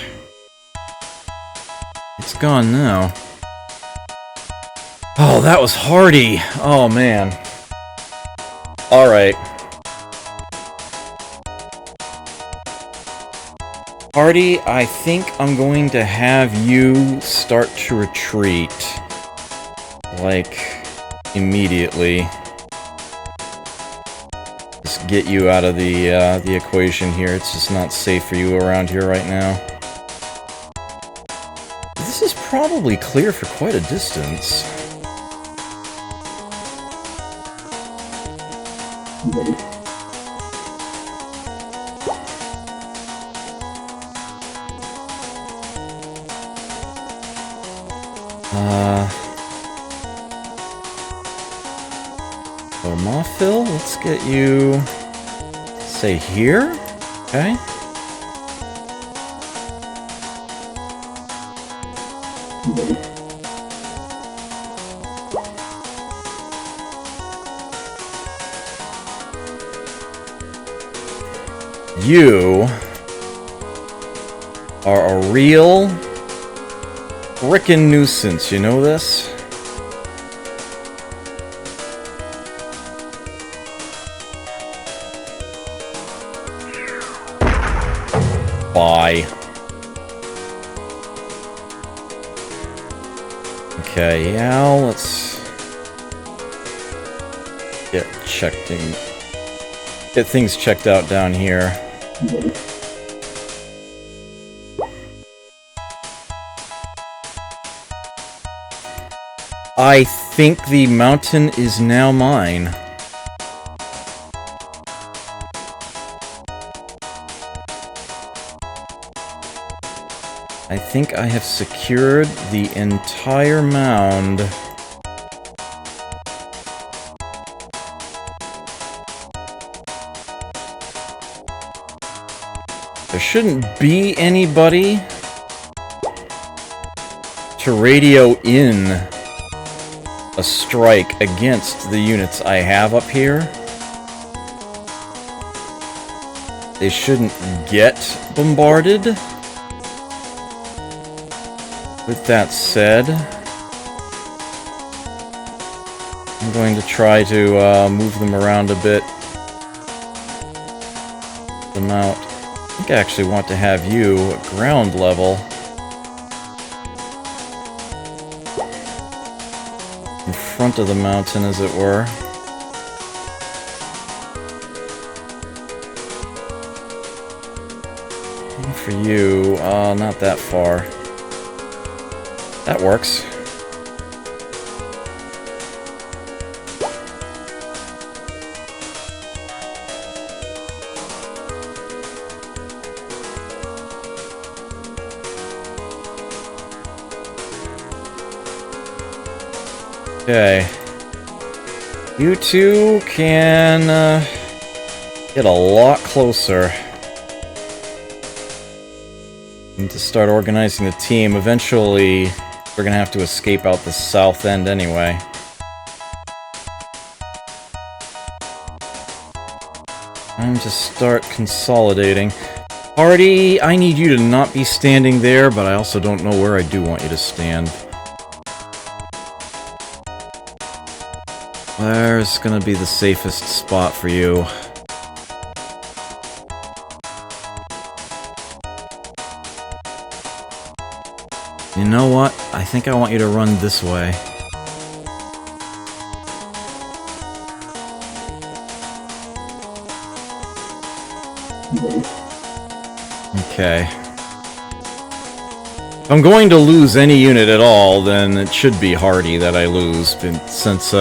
It's gone now. Oh, that was hardy. Oh, man. Alright. Hardy, I think I'm going to have you start to retreat. Like, immediately. Just get you out of the equation here. It's just not safe for you around here right now. This is probably clear for quite a distance. Mothville, let's get you, say, here? Okay. You are a real frickin' nuisance, you know this? Bye. Okay, yeah, let's get things checked out down here. I think the mountain is now mine. I think I have secured the entire mound. There shouldn't be anybody to radio in a strike against the units I have up here. They shouldn't get bombarded. With that said, I'm going to try to move them around a bit. Them out. I think I actually want to have you at ground level. In front of the mountain, as it were. And for you, not that far. That works. Okay. You two can get a lot closer. Need to start organizing the team. Eventually, we're gonna have to escape out the south end anyway. Time to start consolidating. Hardy, I need you to not be standing there, but I also don't know where I do want you to stand. Where's gonna be the safest spot for you? You know what? I think I want you to run this way. Okay. If I'm going to lose any unit at all, then it should be Hardy that I lose, but since,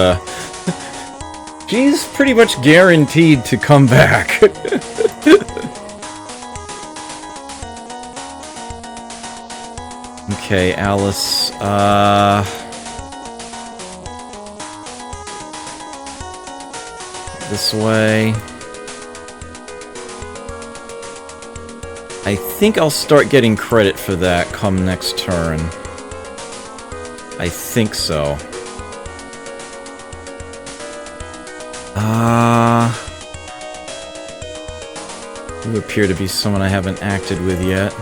she's pretty much guaranteed to come back. Okay, Alice, this way. I think I'll start getting credit for that come next turn. I think so. You appear to be someone I haven't acted with yet.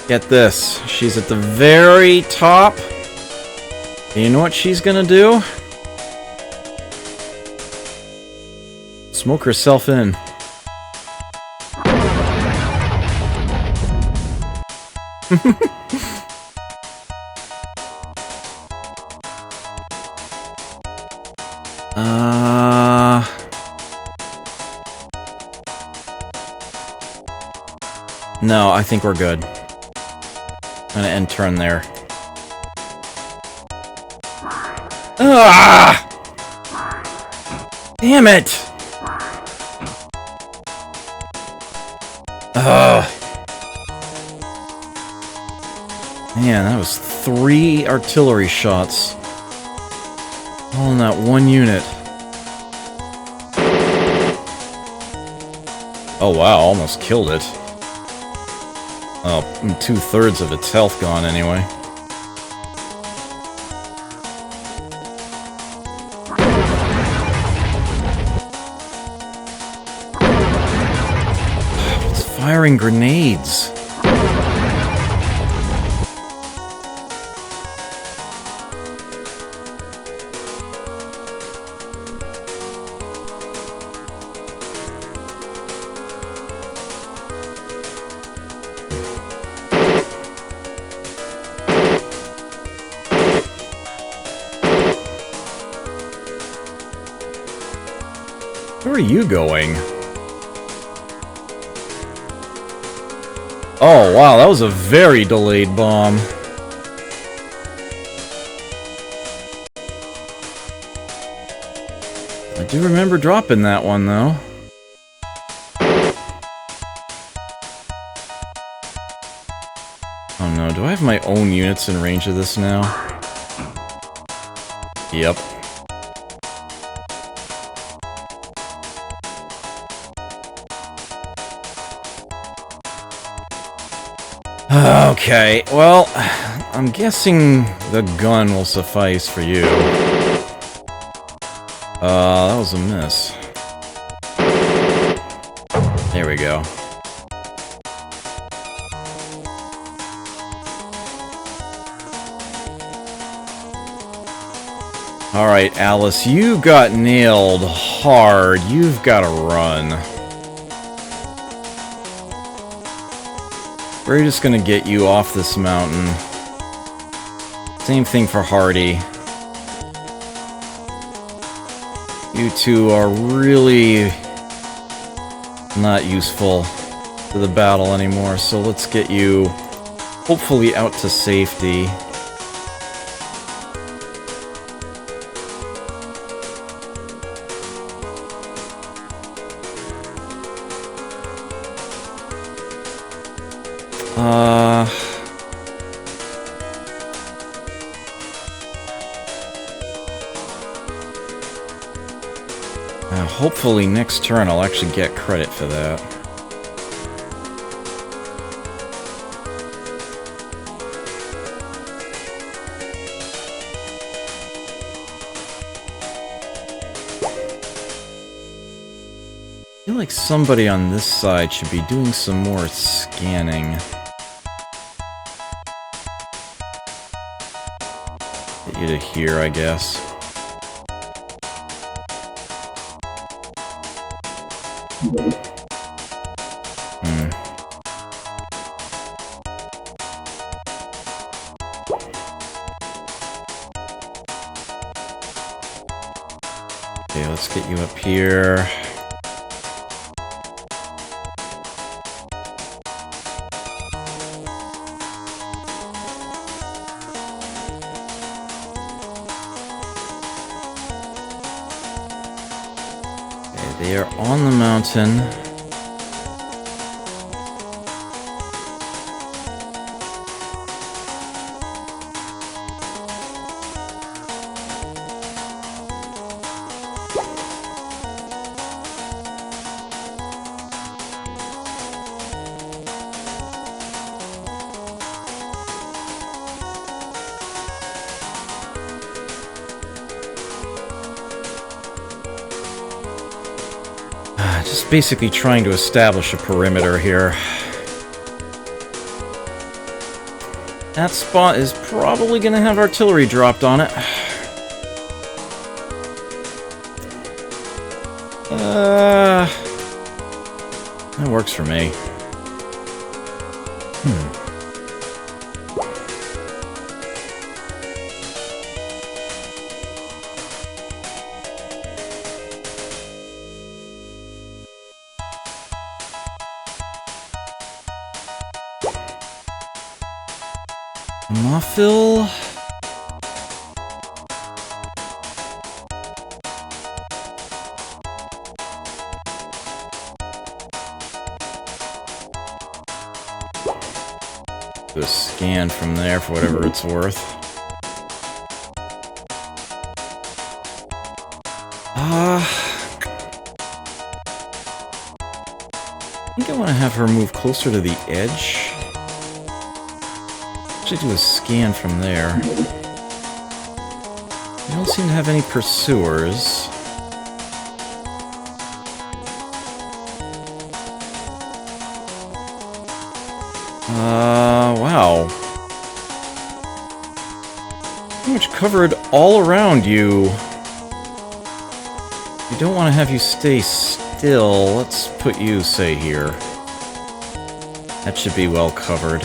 Get this. She's at the very top. And you know what she's gonna do? Smoke herself in. No, I think we're good. I'm gonna end turn there. Ah! Damn it! Man, that was 3 artillery shots. All in that one unit. Oh wow, almost killed it. Oh, 2/3 of its health gone anyway. firing grenades. Where are you going? Oh, wow, that was a very delayed bomb. I do remember dropping that one, though. Oh no, do I have my own units in range of this now? Yep. Okay, well, I'm guessing the gun will suffice for you. That was a miss. There we go. Alright, Alice, you got nailed hard. You've got to run. We're just gonna get you off this mountain. Same thing for Hardy. You two are really not useful to the battle anymore, so let's get you hopefully out to safety. Hopefully next turn I'll actually get credit for that. I feel like somebody on this side should be doing some more scanning. Get you to here, I guess. Okay, let's get you up here. Okay, they are on the mountain. Just basically trying to establish a perimeter here. That spot is probably going to have artillery dropped on it. That works for me. Muffil. Do a scan from there for whatever it's worth. I think I want to have her move closer to the edge. Actually do a scan from there. We don't seem to have any pursuers. Wow. Pretty much covered all around you. You don't want to have you stay still. Let's put you, say, here. That should be well covered.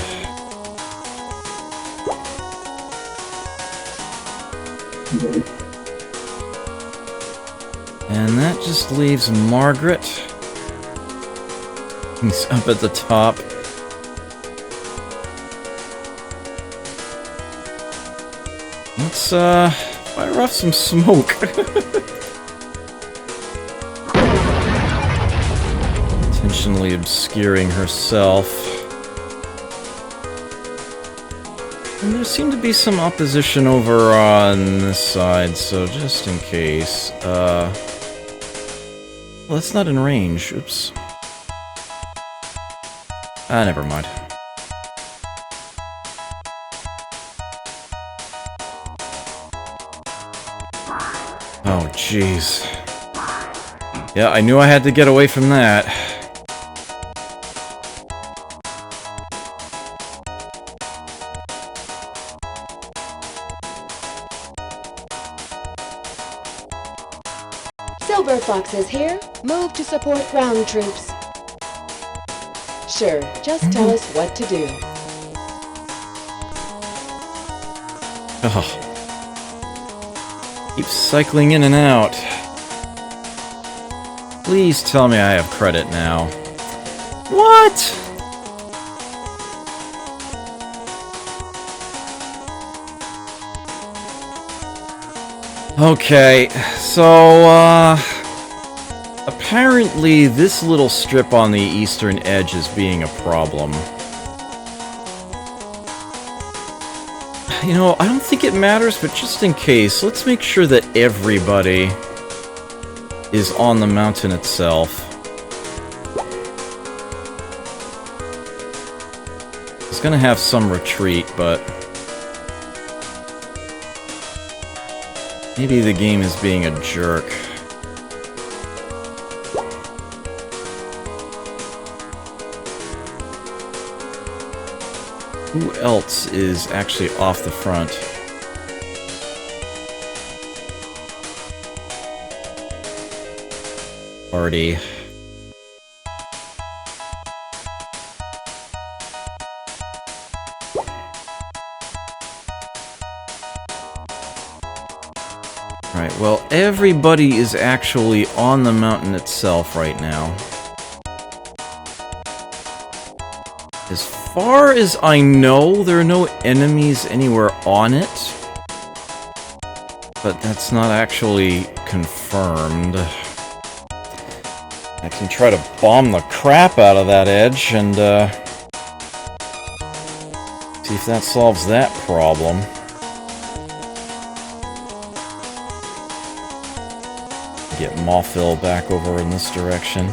And that just leaves Margaret. He's up at the top. Let's, fire off some smoke. Intentionally obscuring herself. And there seemed to be some opposition over on this side, so just in case, well, that's not in range. Oops. Never mind. Oh, jeez. Yeah, I knew I had to get away from that. Silver Fox is here. Move to support ground troops. Sure, just tell us what to do. Oh. Keep cycling in and out. Please tell me I have credit now. What? Okay, so, apparently this little strip on the eastern edge is being a problem. You know, I don't think it matters, but just in case, let's make sure that everybody is on the mountain itself. It's gonna have some retreat, but maybe the game is being a jerk. Who else is actually off the front? Party. Right, well, everybody is actually on the mountain itself right now. As far as I know, there are no enemies anywhere on it. But that's not actually confirmed. I can try to bomb the crap out of that edge and, see if that solves that problem. Get Mothville back over in this direction.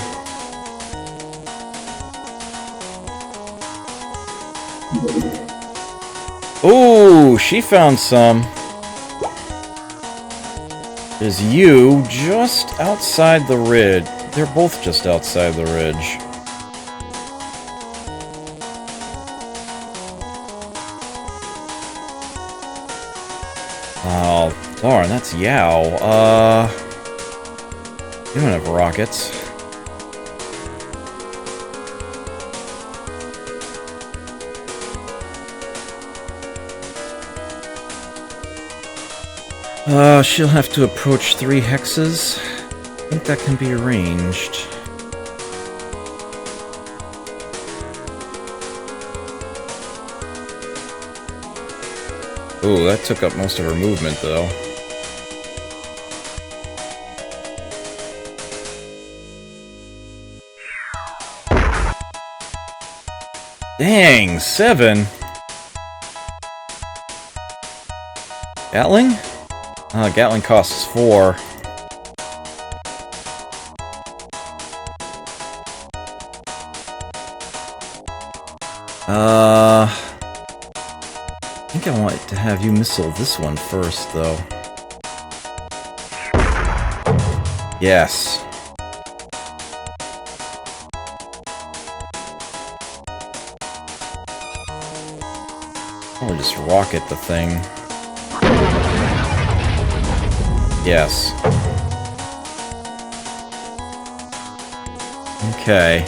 Ooh, she found some. There's you just outside the ridge. They're both just outside the ridge. Oh, darn, that's Yao. You don't have rockets. She'll have to approach 3 hexes. I think that can be arranged. Ooh, that took up most of her movement, though. Dang, 7? Gatling? Gatling costs 4. I think I want to have you missile this one first, though. Yes. I'll just rocket the thing. Yes. Okay.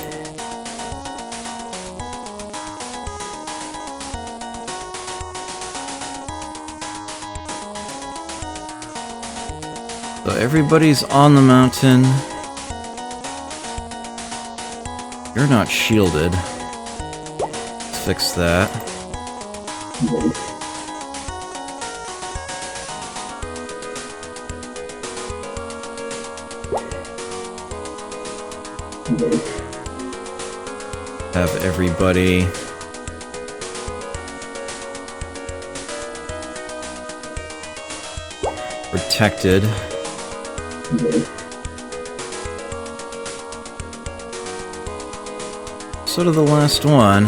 So everybody's on the mountain. You're not shielded. Let's fix that. Have everybody protected. Sort of the last one.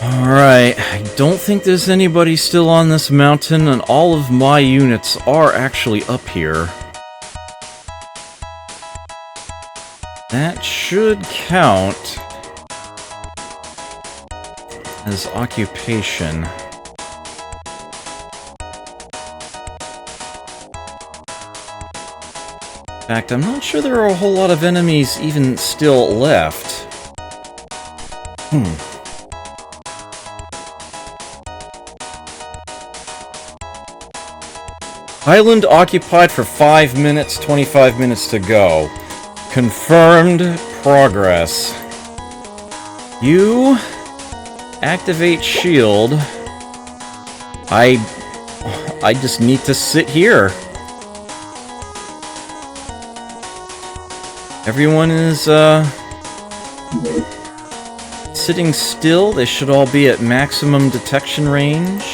Alright, I don't think there's anybody still on this mountain, and all of my units are actually up here. That should count as occupation. In fact, I'm not sure there are a whole lot of enemies even still left. Island occupied for 5 minutes, 25 minutes to go. Confirmed progress. You activate shield. I just need to sit here. Everyone is sitting still. They should all be at maximum detection range.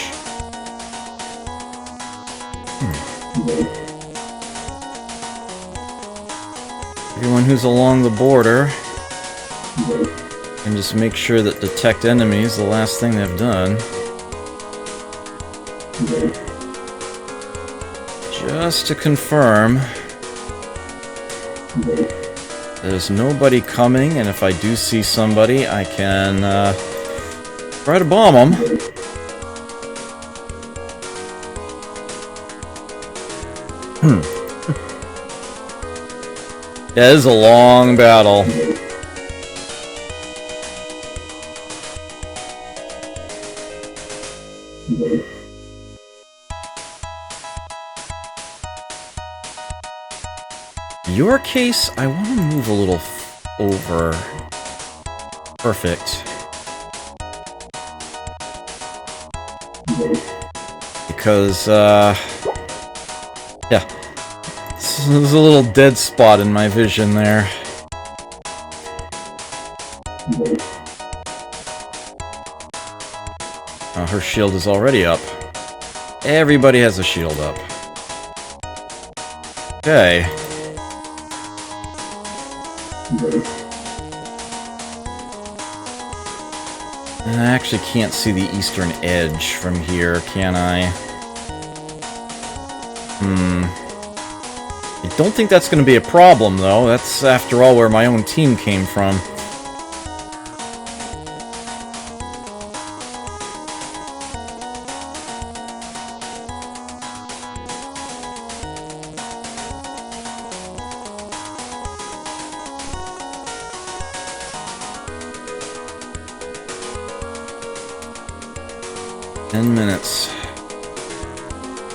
Everyone who's along the border, and just make sure that detect enemies, the last thing they've done. Just to confirm, there's nobody coming, and if I do see somebody, I can try to bomb them. Yeah, this is a long battle. Your case, I want to move a little over. Perfect. Because, yeah. There's a little dead spot in my vision there. Oh, her shield is already up. Everybody has a shield up. Okay. I actually can't see the eastern edge from here, can I? I don't think that's going to be a problem, though. That's, after all, where my own team came from.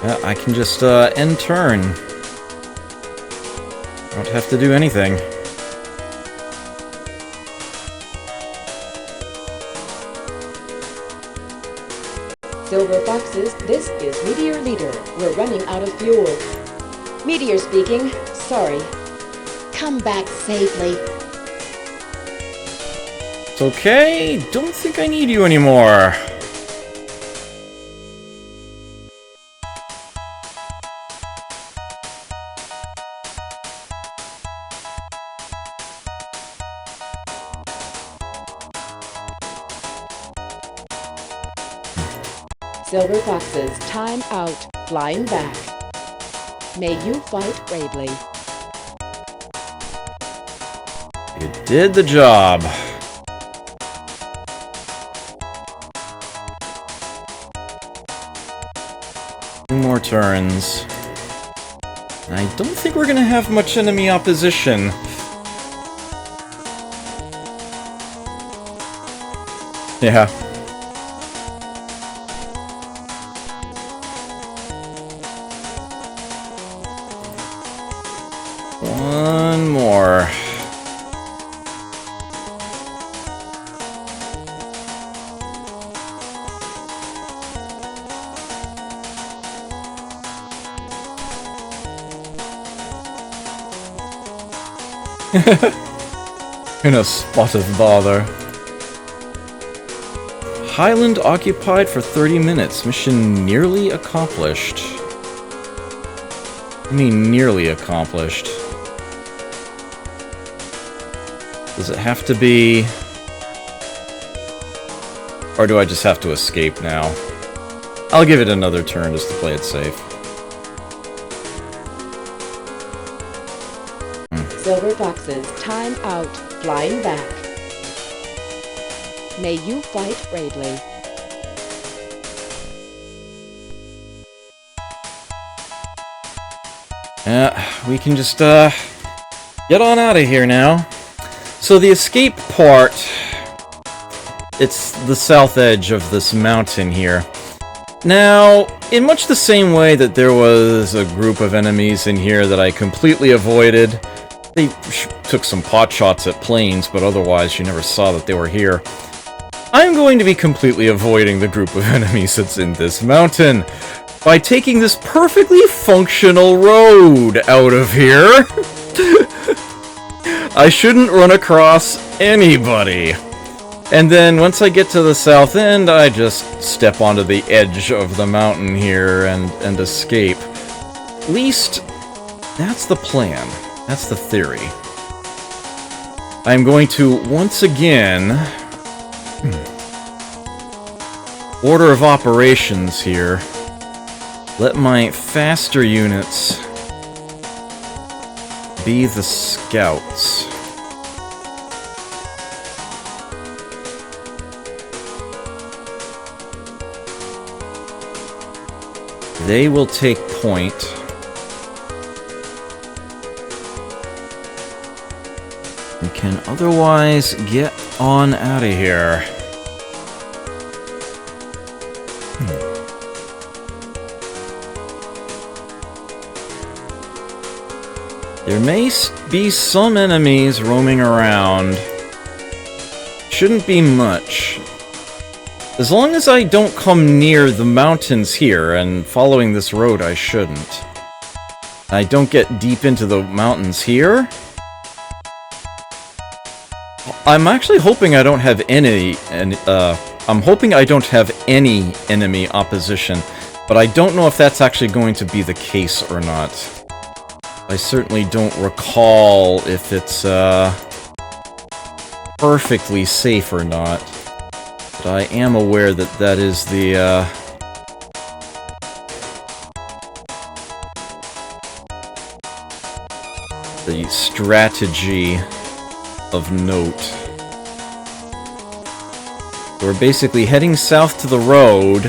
Yeah, I can just end turn. Don't have to do anything. Silver Foxes, this is Meteor Leader. We're running out of fuel. Meteor speaking. Sorry. Come back safely. It's okay. Don't think I need you anymore. Silver Foxes, time out. Flying back. May you fight bravely. Did the job. Two more turns. I don't think we're gonna have much enemy opposition. Yeah. One more. In a spot of bother. Highland occupied for 30 minutes. Mission nearly accomplished. I mean, nearly accomplished. Does it have to be... Or do I just have to escape now? I'll give it another turn just to play it safe. Silver Foxes, time out. Flying back. May you fight bravely. We can just, get on out of here now. So the escape part, it's the south edge of this mountain here. Now, in much the same way that there was a group of enemies in here that I completely avoided, they took some pot shots at planes, but otherwise you never saw that they were here. I'm going to be completely avoiding the group of enemies that's in this mountain by taking this perfectly functional road out of here. I shouldn't run across anybody. And then once I get to the south end, I just step onto the edge of the mountain here and escape. At least, that's the plan. That's the theory. I'm going to, once again... Order of operations here. Let my faster units be the scouts. They will take point. We can otherwise get on out of here. There may be some enemies roaming around. Shouldn't be much. As long as I don't come near the mountains here, and following this road I shouldn't. I don't get deep into the mountains here. I'm actually hoping I don't have any, I'm hoping I don't have any enemy opposition, but I don't know if that's actually going to be the case or not. I certainly don't recall if it's, perfectly safe or not. But I am aware that that is the, the strategy of note. We're basically heading south to the road,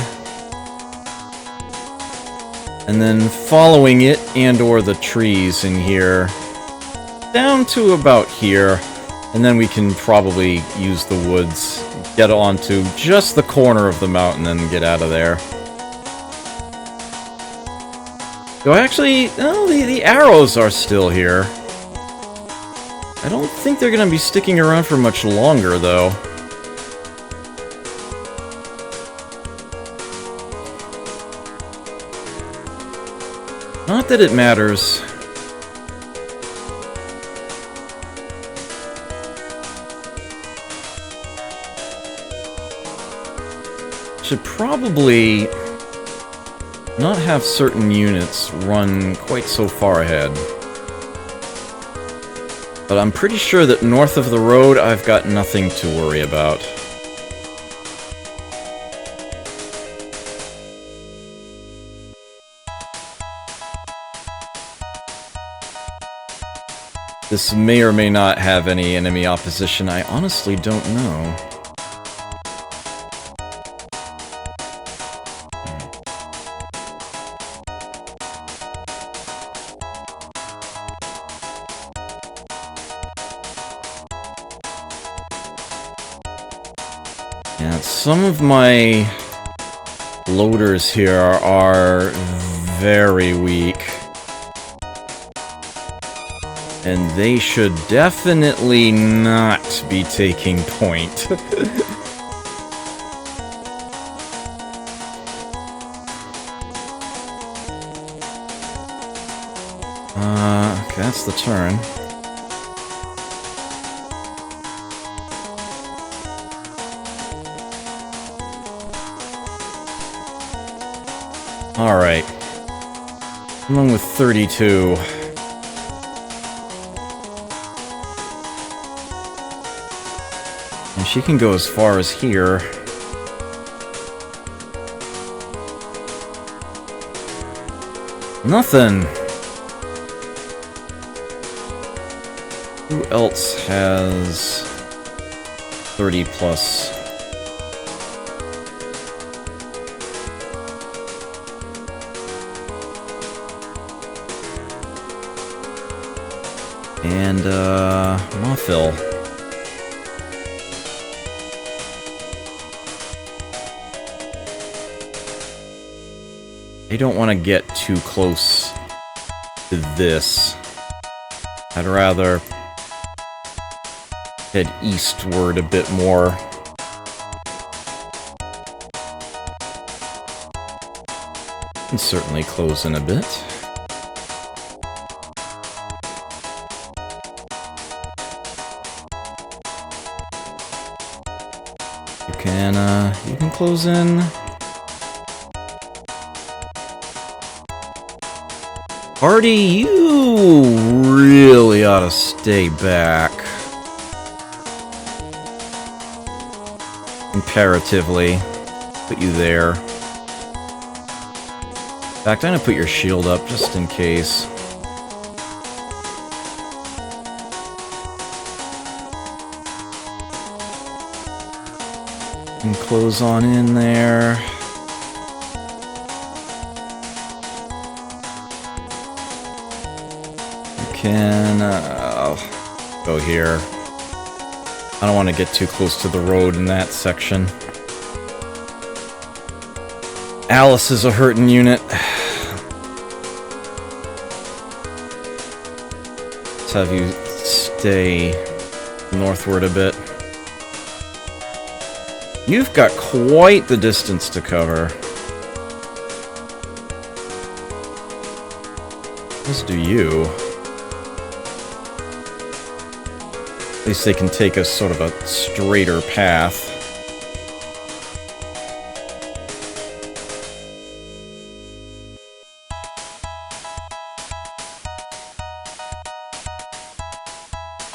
and then following it and/or the trees in here down to about here, and then we can probably use the woods, get onto just the corner of the mountain and get out of there. Do I actually... Oh, the arrows are still here. I don't think they're gonna be sticking around for much longer, though. Not that it matters. Should probably not have certain units run quite so far ahead. But I'm pretty sure that north of the road, I've got nothing to worry about. This may or may not have any enemy opposition. I honestly don't know. Yeah, some of my loaders here are very weak. And they should definitely not be taking point. Okay, that's the turn. Alright. Along with 32. And she can go as far as here. Nothing! Who else has 30 plus? And, Mothil. I don't want to get too close to this. I'd rather head eastward a bit more. And certainly close in a bit. You can close in. Hardy, you really ought to stay back. Imperatively. Put you there. In fact, I'm gonna put your shield up just in case. And close on in there. I'll go here. I don't want to get too close to the road in that section. Alice is a hurting unit. Let's have you stay northward a bit. You've got quite the distance to cover. As do you. At least they can take a sort of a straighter path.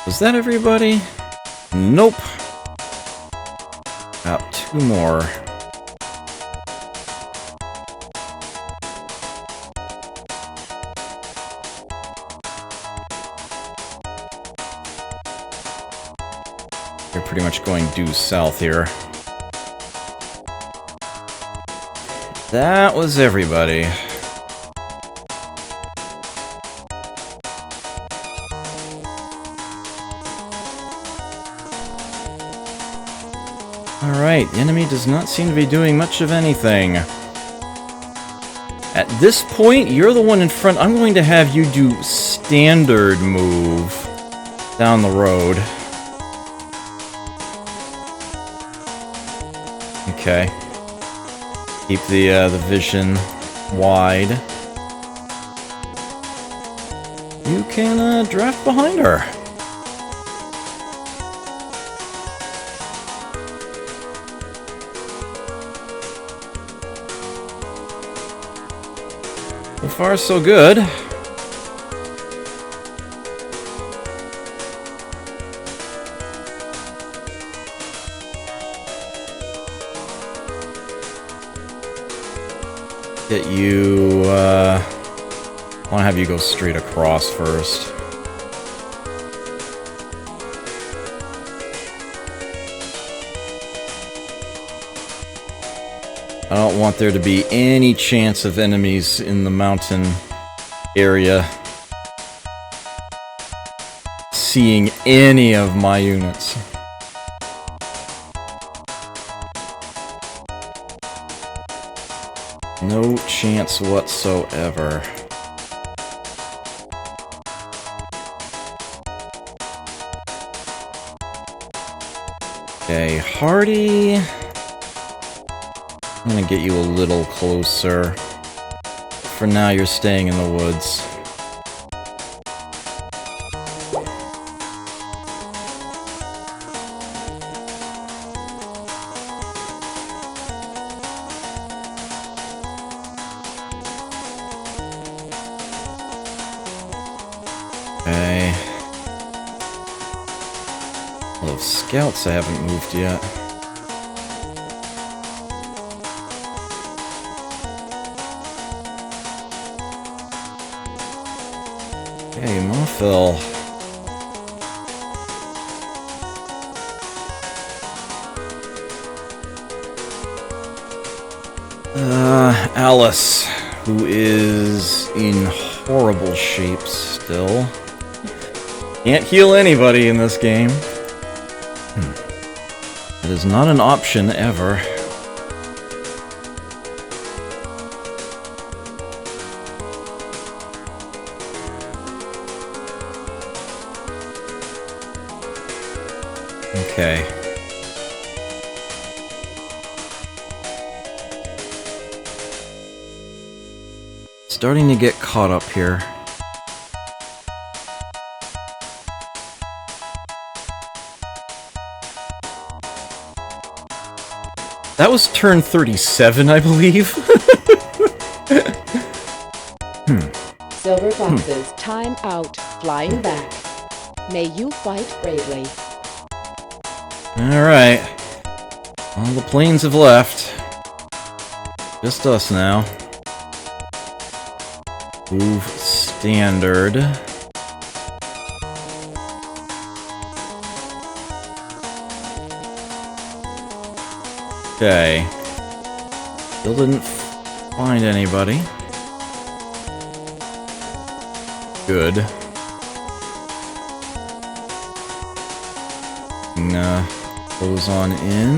Was that everybody? Nope. About two more. You're pretty much going due south here. That was everybody. Alright, the enemy does not seem to be doing much of anything. At this point, you're the one in front. I'm going to have you do standard move down the road. Okay. Keep the vision wide. You can draft behind her. So far, so good. Get you, I want to have you go straight across first. I don't want there to be any chance of enemies in the mountain area seeing any of my units. No chance whatsoever. Okay, Hardy. I'm gonna get you a little closer. For now, you're staying in the woods. Okay. Well, scouts I haven't moved yet. Okay, Mothil. Alice, who is in horrible shape still. Can't heal anybody in this game. That is not an option ever. Okay. Starting to get caught up here. That was turn 37, I believe. Silver Foxes, time out. Flying back. May you fight bravely. Alright. All the planes have left. Just us now. Move standard. Okay. Still didn't find anybody. Good. Goes on in.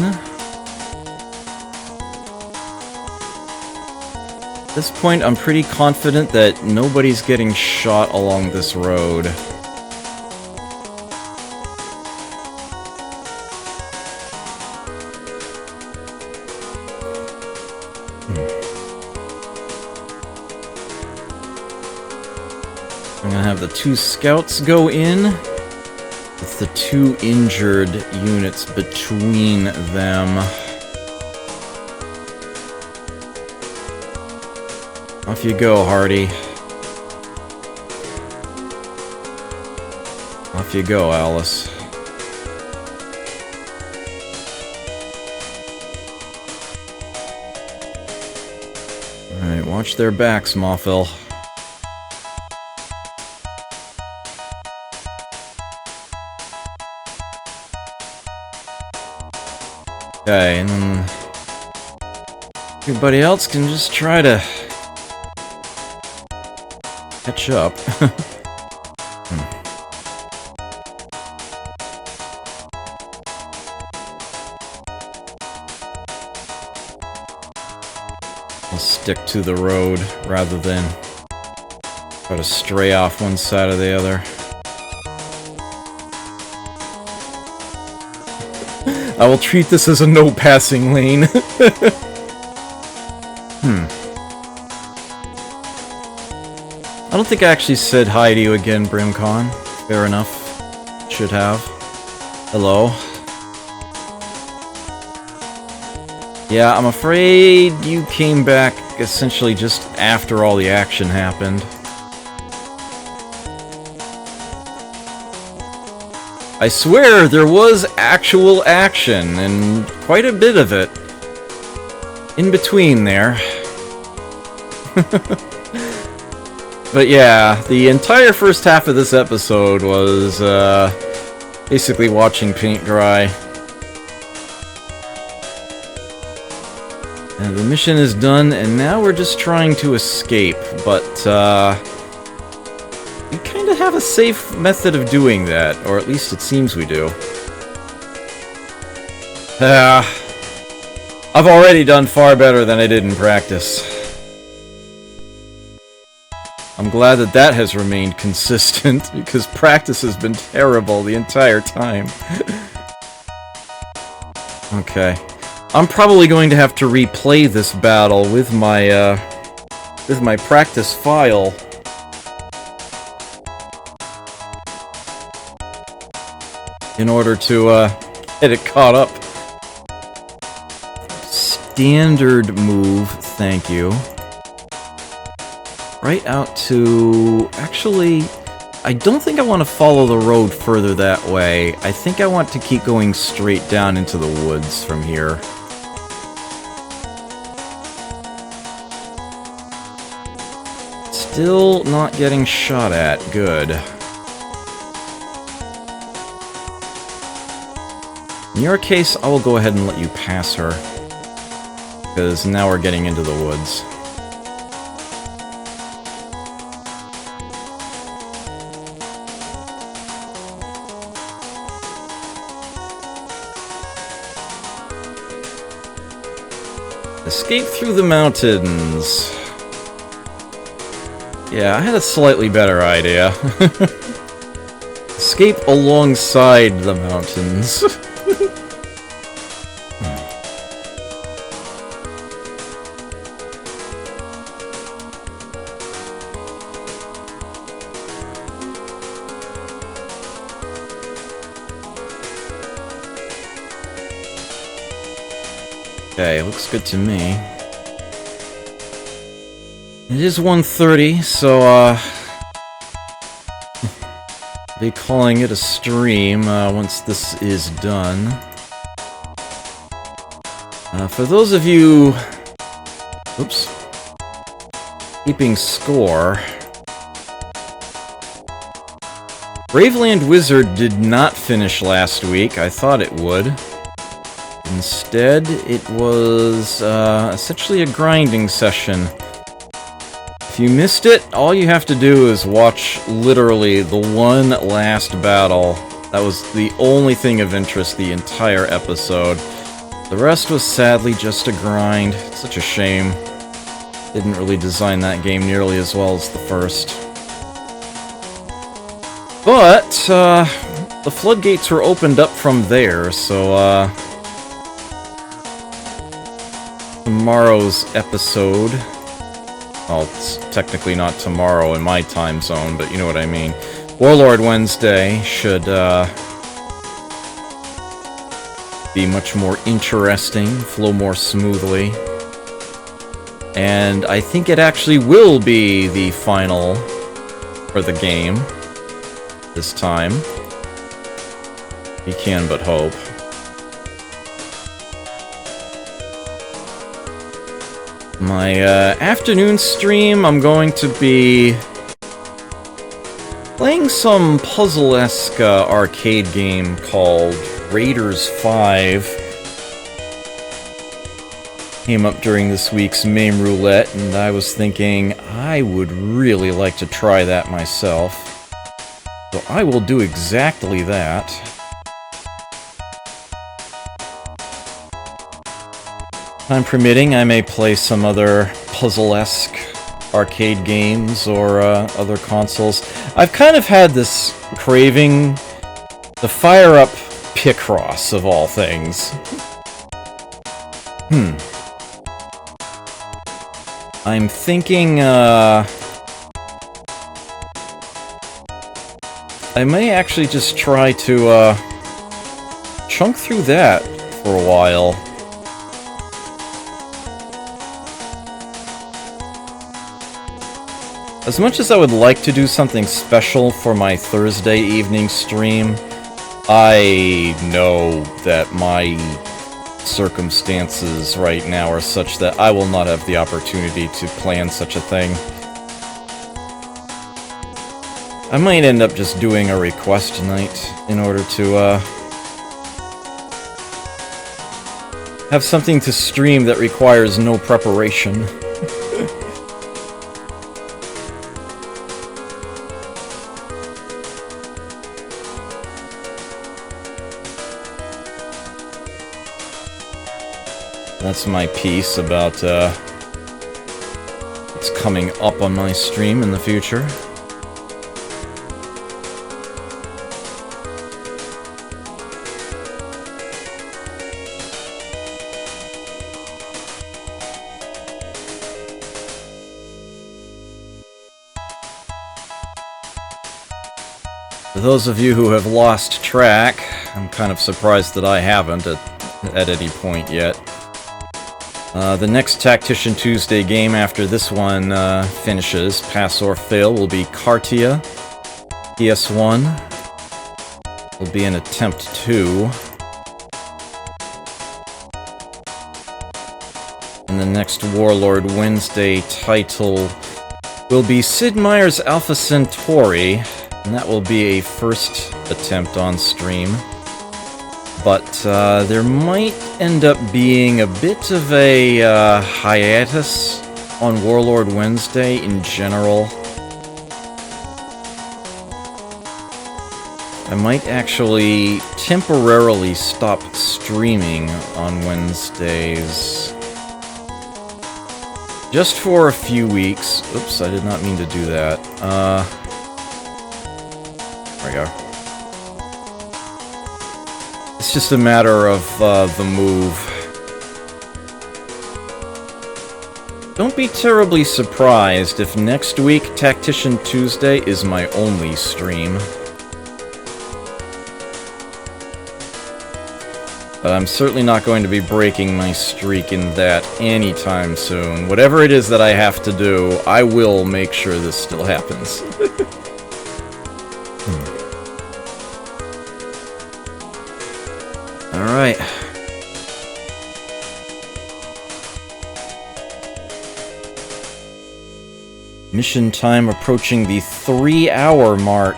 At this point, I'm pretty confident that nobody's getting shot along this road. I'm gonna have the 2 scouts go in, with the 2 injured units between them. Off you go, Hardy. Off you go, Alice. Alright, watch their backs, Mothil. Okay, and then everybody else can just try to catch up. I'll stick to the road rather than try to stray off one side or the other. I will treat this as a no-passing lane. I don't think I actually said hi to you again, Brimcon. Fair enough. Should have. Hello. Yeah, I'm afraid you came back essentially just after all the action happened. I swear, there was actual action, and quite a bit of it. In between there. But yeah, the entire first half of this episode was, basically watching paint dry. The mission is done, and now we're just trying to escape, but, we kind of have a safe method of doing that, or at least it seems we do. I've already done far better than I did in practice. I'm glad that that has remained consistent, because practice has been terrible the entire time. Okay. I'm probably going to have to replay this battle with my practice file. In order to, get it caught up. Standard move, thank you. Right out to... Actually, I don't think I want to follow the road further that way. I think I want to keep going straight down into the woods from here. Still not getting shot at. Good. In your case, I will go ahead and let you pass her. Because now we're getting into the woods. Escape through the mountains. Yeah, I had a slightly better idea. Escape alongside the mountains. Okay, looks good to me. It is 1:30, so, I'll be calling it a stream, once this is done. For those of you... Oops. Keeping score... Braveland Wizard did not finish last week. I thought it would. Instead, it was, essentially a grinding session. If you missed it, all you have to do is watch literally the one last battle. That was the only thing of interest the entire episode. The rest was sadly just a grind. Such a shame. Didn't really design that game nearly as well as the first. But, the floodgates were opened up from there, so, tomorrow's episode... Well, it's technically not tomorrow in my time zone, but you know what I mean. Warlord Wednesday should, be much more interesting, flow more smoothly. And I think it actually will be the final for the game this time. You can but hope. My afternoon stream, I'm going to be playing some puzzle-esque arcade game called Raiders 5. Came up during this week's MAME Roulette, and I was thinking I would really like to try that myself. So I will do exactly that. Time permitting, I may play some other puzzle-esque arcade games or other consoles. I've kind of had this craving to fire up Picross, of all things. I'm thinking, I may actually just try to, chunk through that for a while. As much as I would like to do something special for my Thursday evening stream, I know that my circumstances right now are such that I will not have the opportunity to plan such a thing. I might end up just doing a request night in order to, have something to stream that requires no preparation. That's my piece about what's coming up on my stream in the future. For those of you who have lost track, I'm kind of surprised that I haven't at any point yet. The next Tactician Tuesday game after this one finishes, Pass or Fail, will be Cartia. PS1 will be an Attempt 2. And the next Warlord Wednesday title will be Sid Meier's Alpha Centauri, and that will be a first attempt on stream. But there might end up being a bit of a hiatus on Warlord Wednesday in general. I might actually temporarily stop streaming on Wednesdays. Just for a few weeks. Oops, I did not mean to do that. There we go. It's just a matter of the move. Don't be terribly surprised if next week Tactician Tuesday is my only stream. But I'm certainly not going to be breaking my streak in that anytime soon. Whatever it is that I have to do, I will make sure this still happens. Alright. Mission time approaching the 3-hour mark.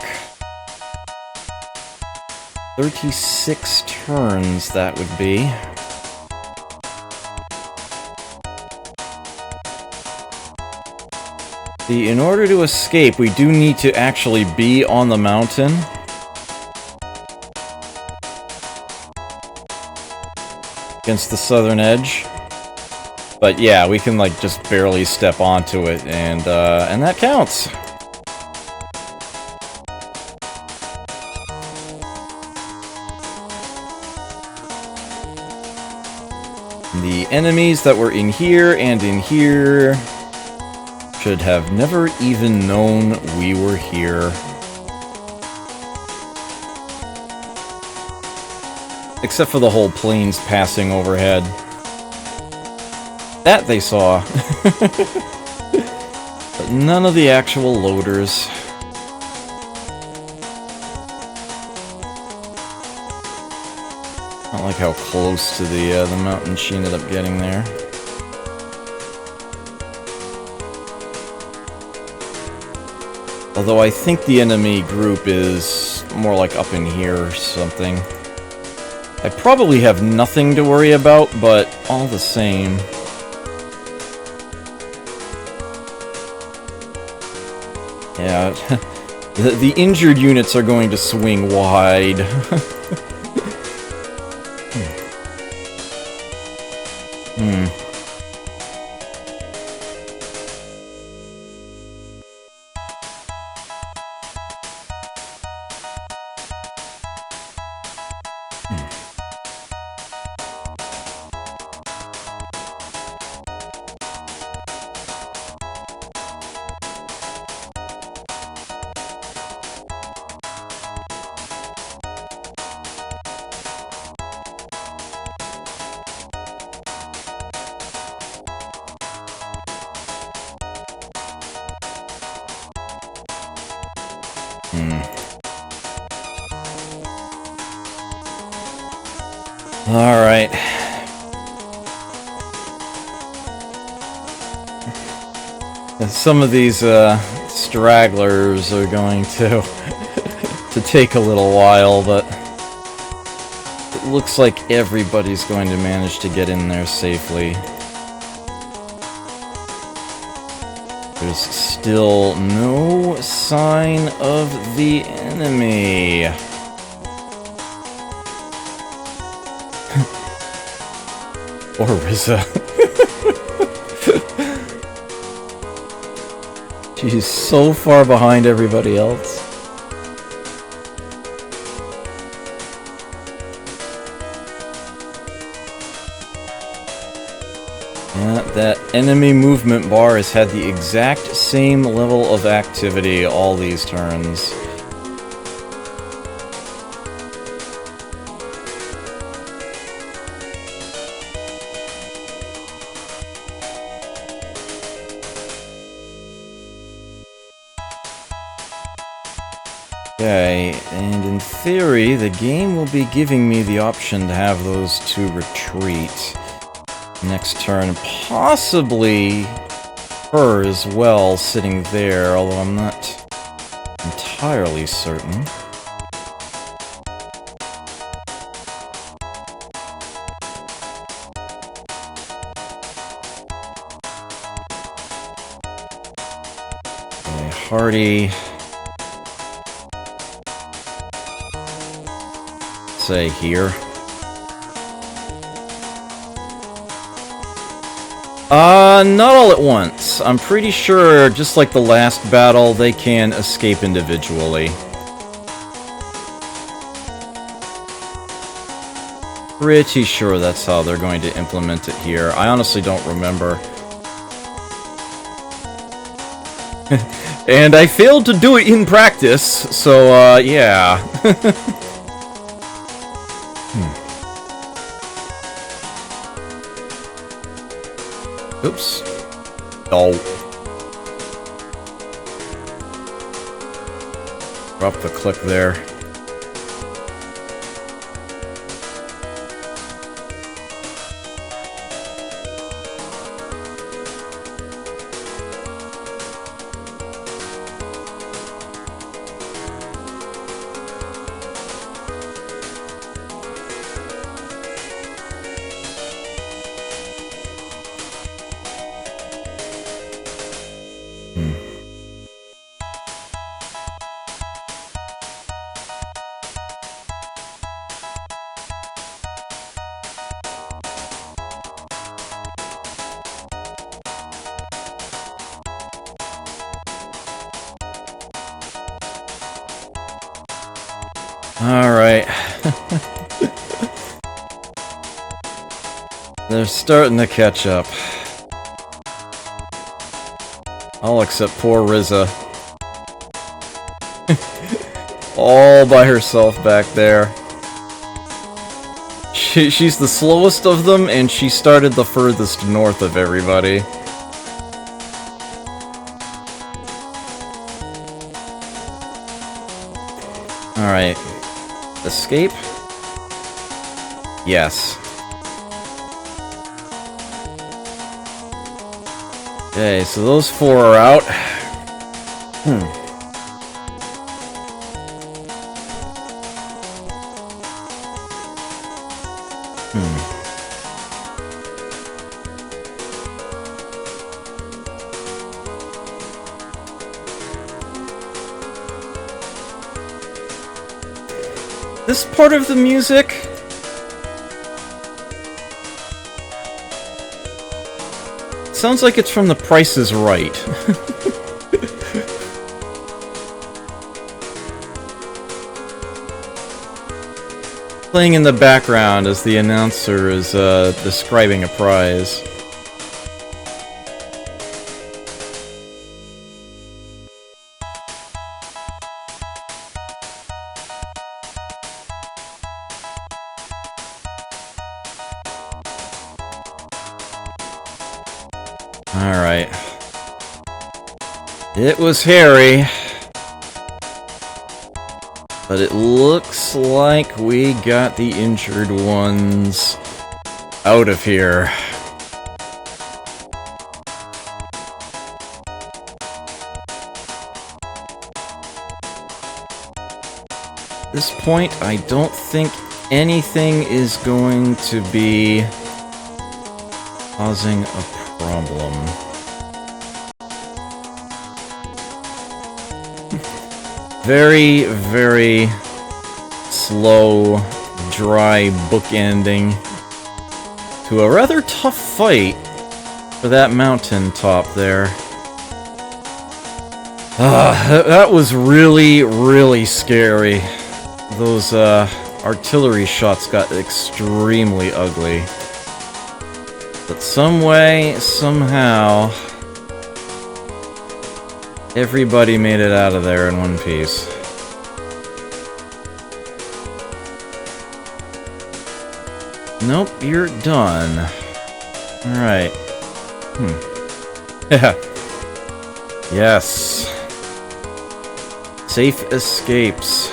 36 turns, that would be. See, in order to escape, we do need to actually be on the mountain. Against the southern edge. But yeah, we can like just barely step onto it, and that counts. The enemies that were in here and in here should have never even known we were here. Except for the whole planes passing overhead. That they saw. But none of the actual loaders. I don't like how close to the mountain she ended up getting there. Although I think the enemy group is more like up in here or something. I probably have nothing to worry about, but all the same. Yeah, the injured units are going to swing wide. Alright. Some of these stragglers are going to take a little while, but looks like everybody's going to manage to get in there safely. There's still no sign of the enemy. Or Rizza. She's so far behind everybody else. Yeah, that enemy movement bar has had the exact same level of activity all these turns. Okay, and in theory, the game will be giving me the option to have those two retreat next turn. Possibly her as well, sitting there, although I'm not entirely certain. Okay, Hardy. Say here. Not all at once. I'm pretty sure, just like the last battle, they can escape individually. Pretty sure that's how they're going to implement it here. I honestly don't remember. And I failed to do it in practice, so, yeah. Oops. Oh. Drop the click there. Alright. They're starting to catch up. All except poor Rizza. All by herself back there. She's the slowest of them, and she started the furthest north of everybody. Alright. Escape? Yes. Okay, so those four are out. This part of the music sounds like it's from The Price is Right. Playing in the background as the announcer is describing a prize. Alright. It was hairy. But it looks like we got the injured ones out of here. At this point, I don't think anything is going to be causing a problem. Very, very slow, dry bookending to a rather tough fight for that mountain top there. That was really, really scary. Those artillery shots got extremely ugly. But some way, somehow, everybody made it out of there in one piece. Nope, you're done. Alright. Yes. Safe escapes.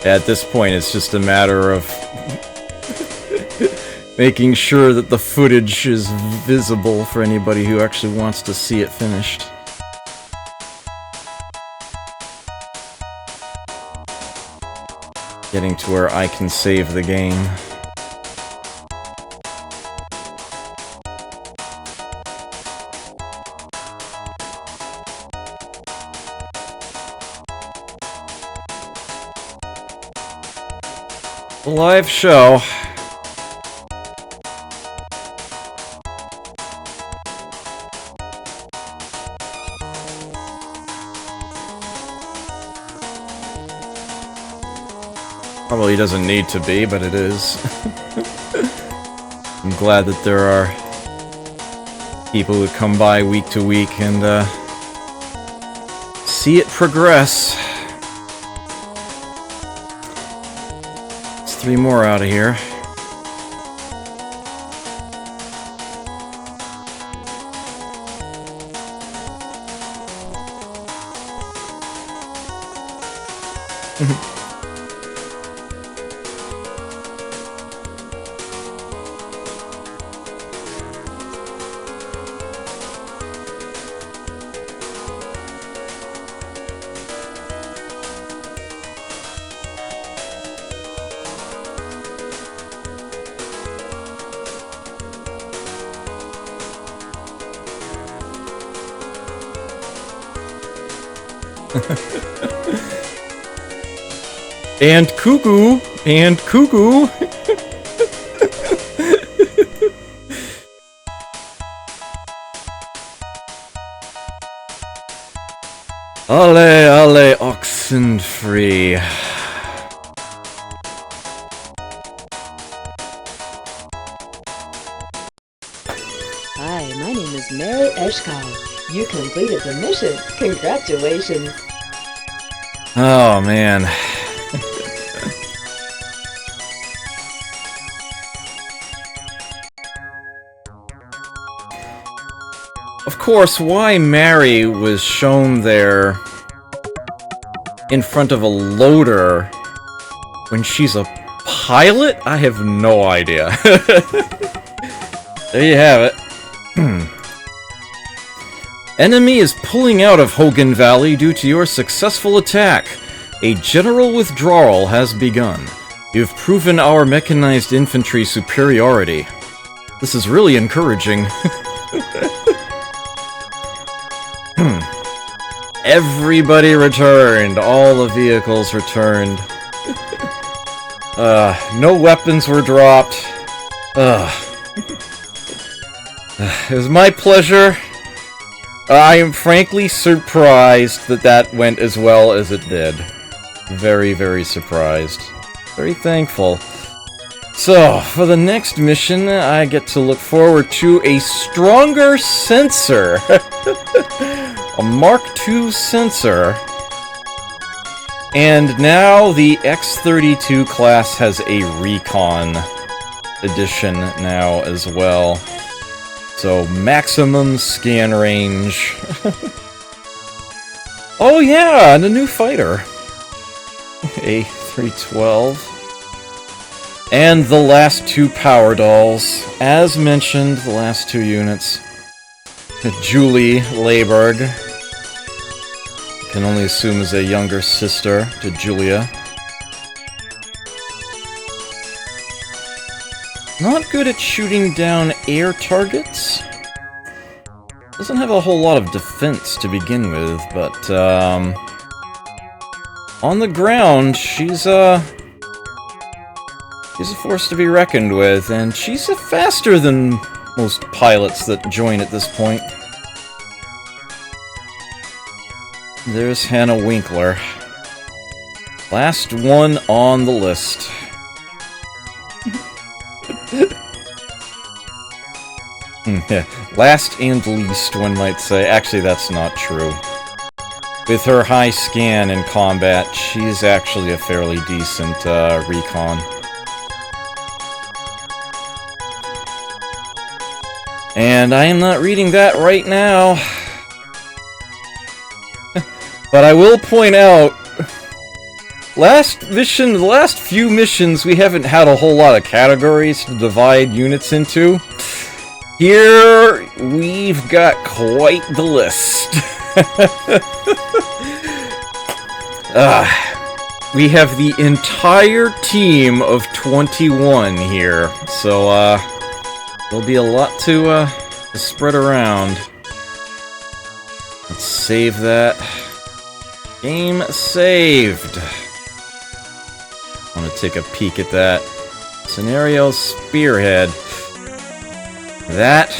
At this point, it's just a matter of making sure that the footage is visible for anybody who actually wants to see it finished. Getting to where I can save the game. The live show. Probably doesn't need to be, but it is. I'm glad that there are people who come by week to week and see it progress. It's 3 more out of here. And cuckoo! And cuckoo! Ale, ale, oxen free. Hi, my name is Mary Eshkal. You completed the mission. Congratulations. Oh, man. Of course, why Mary was shown there in front of a loader when she's a pilot? I have no idea. There you have it. Enemy is pulling out of Hogan Valley due to your successful attack. A general withdrawal has begun. You've proven our mechanized infantry superiority. This is really encouraging. Everybody returned. All the vehicles returned. No weapons were dropped. It was my pleasure. I am frankly surprised that that went as well as it did. Very, very surprised. Very thankful. So, for the next mission, I get to look forward to a stronger sensor. A Mark II sensor. And now the X-32 class has a recon edition now as well. So, maximum scan range. Oh yeah, and a new fighter. A312. And the last 2 power dolls. As mentioned, the last 2 units. Julie Layberg. Can only assume is a younger sister to Julia. Not good at shooting down air targets. Doesn't have a whole lot of defense to begin with, but, on the ground, she's a force to be reckoned with, and she's faster than most pilots that join at this point. There's Hannah Winkler. Last one on the list. Last and least, one might say. Actually, that's not true. With her high scan in combat, she's actually a fairly decent recon. And I am not reading that right now. But I will point out, the last few missions, we haven't had a whole lot of categories to divide units into. Here, we've got quite the list. We have the entire team of 21 here, so there'll be a lot to spread around. Let's save that. Game saved. I want to take a peek at that. Scenario Spearhead. That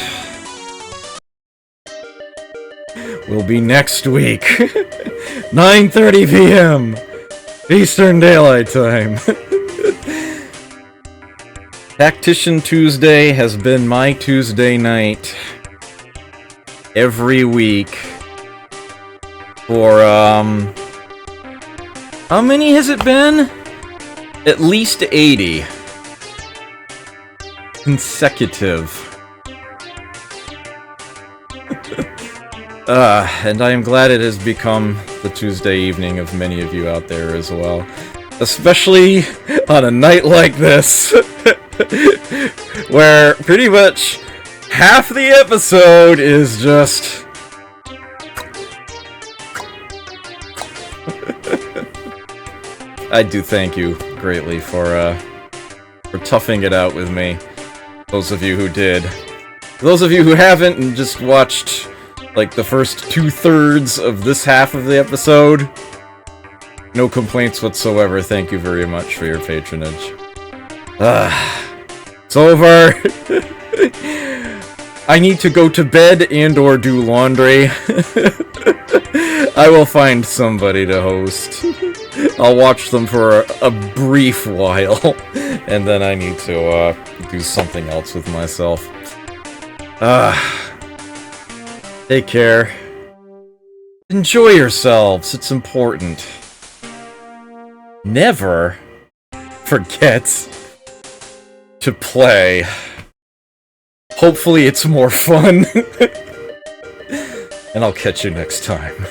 will be next week. 9:30 p.m. Eastern Daylight Time. Tactician Tuesday has been my Tuesday night every week for, how many has it been? At least 80. Consecutive. And I am glad it has become the Tuesday evening of many of you out there as well. Especially on a night like this, where pretty much half the episode is just... I do thank you greatly for toughing it out with me. Those of you who did. Those of you who haven't and just watched like the first 2/3 of this half of the episode, no complaints whatsoever. Thank you very much for your patronage. It's over. I need to go to bed and or do laundry. I will find somebody to host. I'll watch them for a brief while, and then I need to do something else with myself. Take care. Enjoy yourselves, it's important. Never forget to play. Hopefully it's more fun. And I'll catch you next time.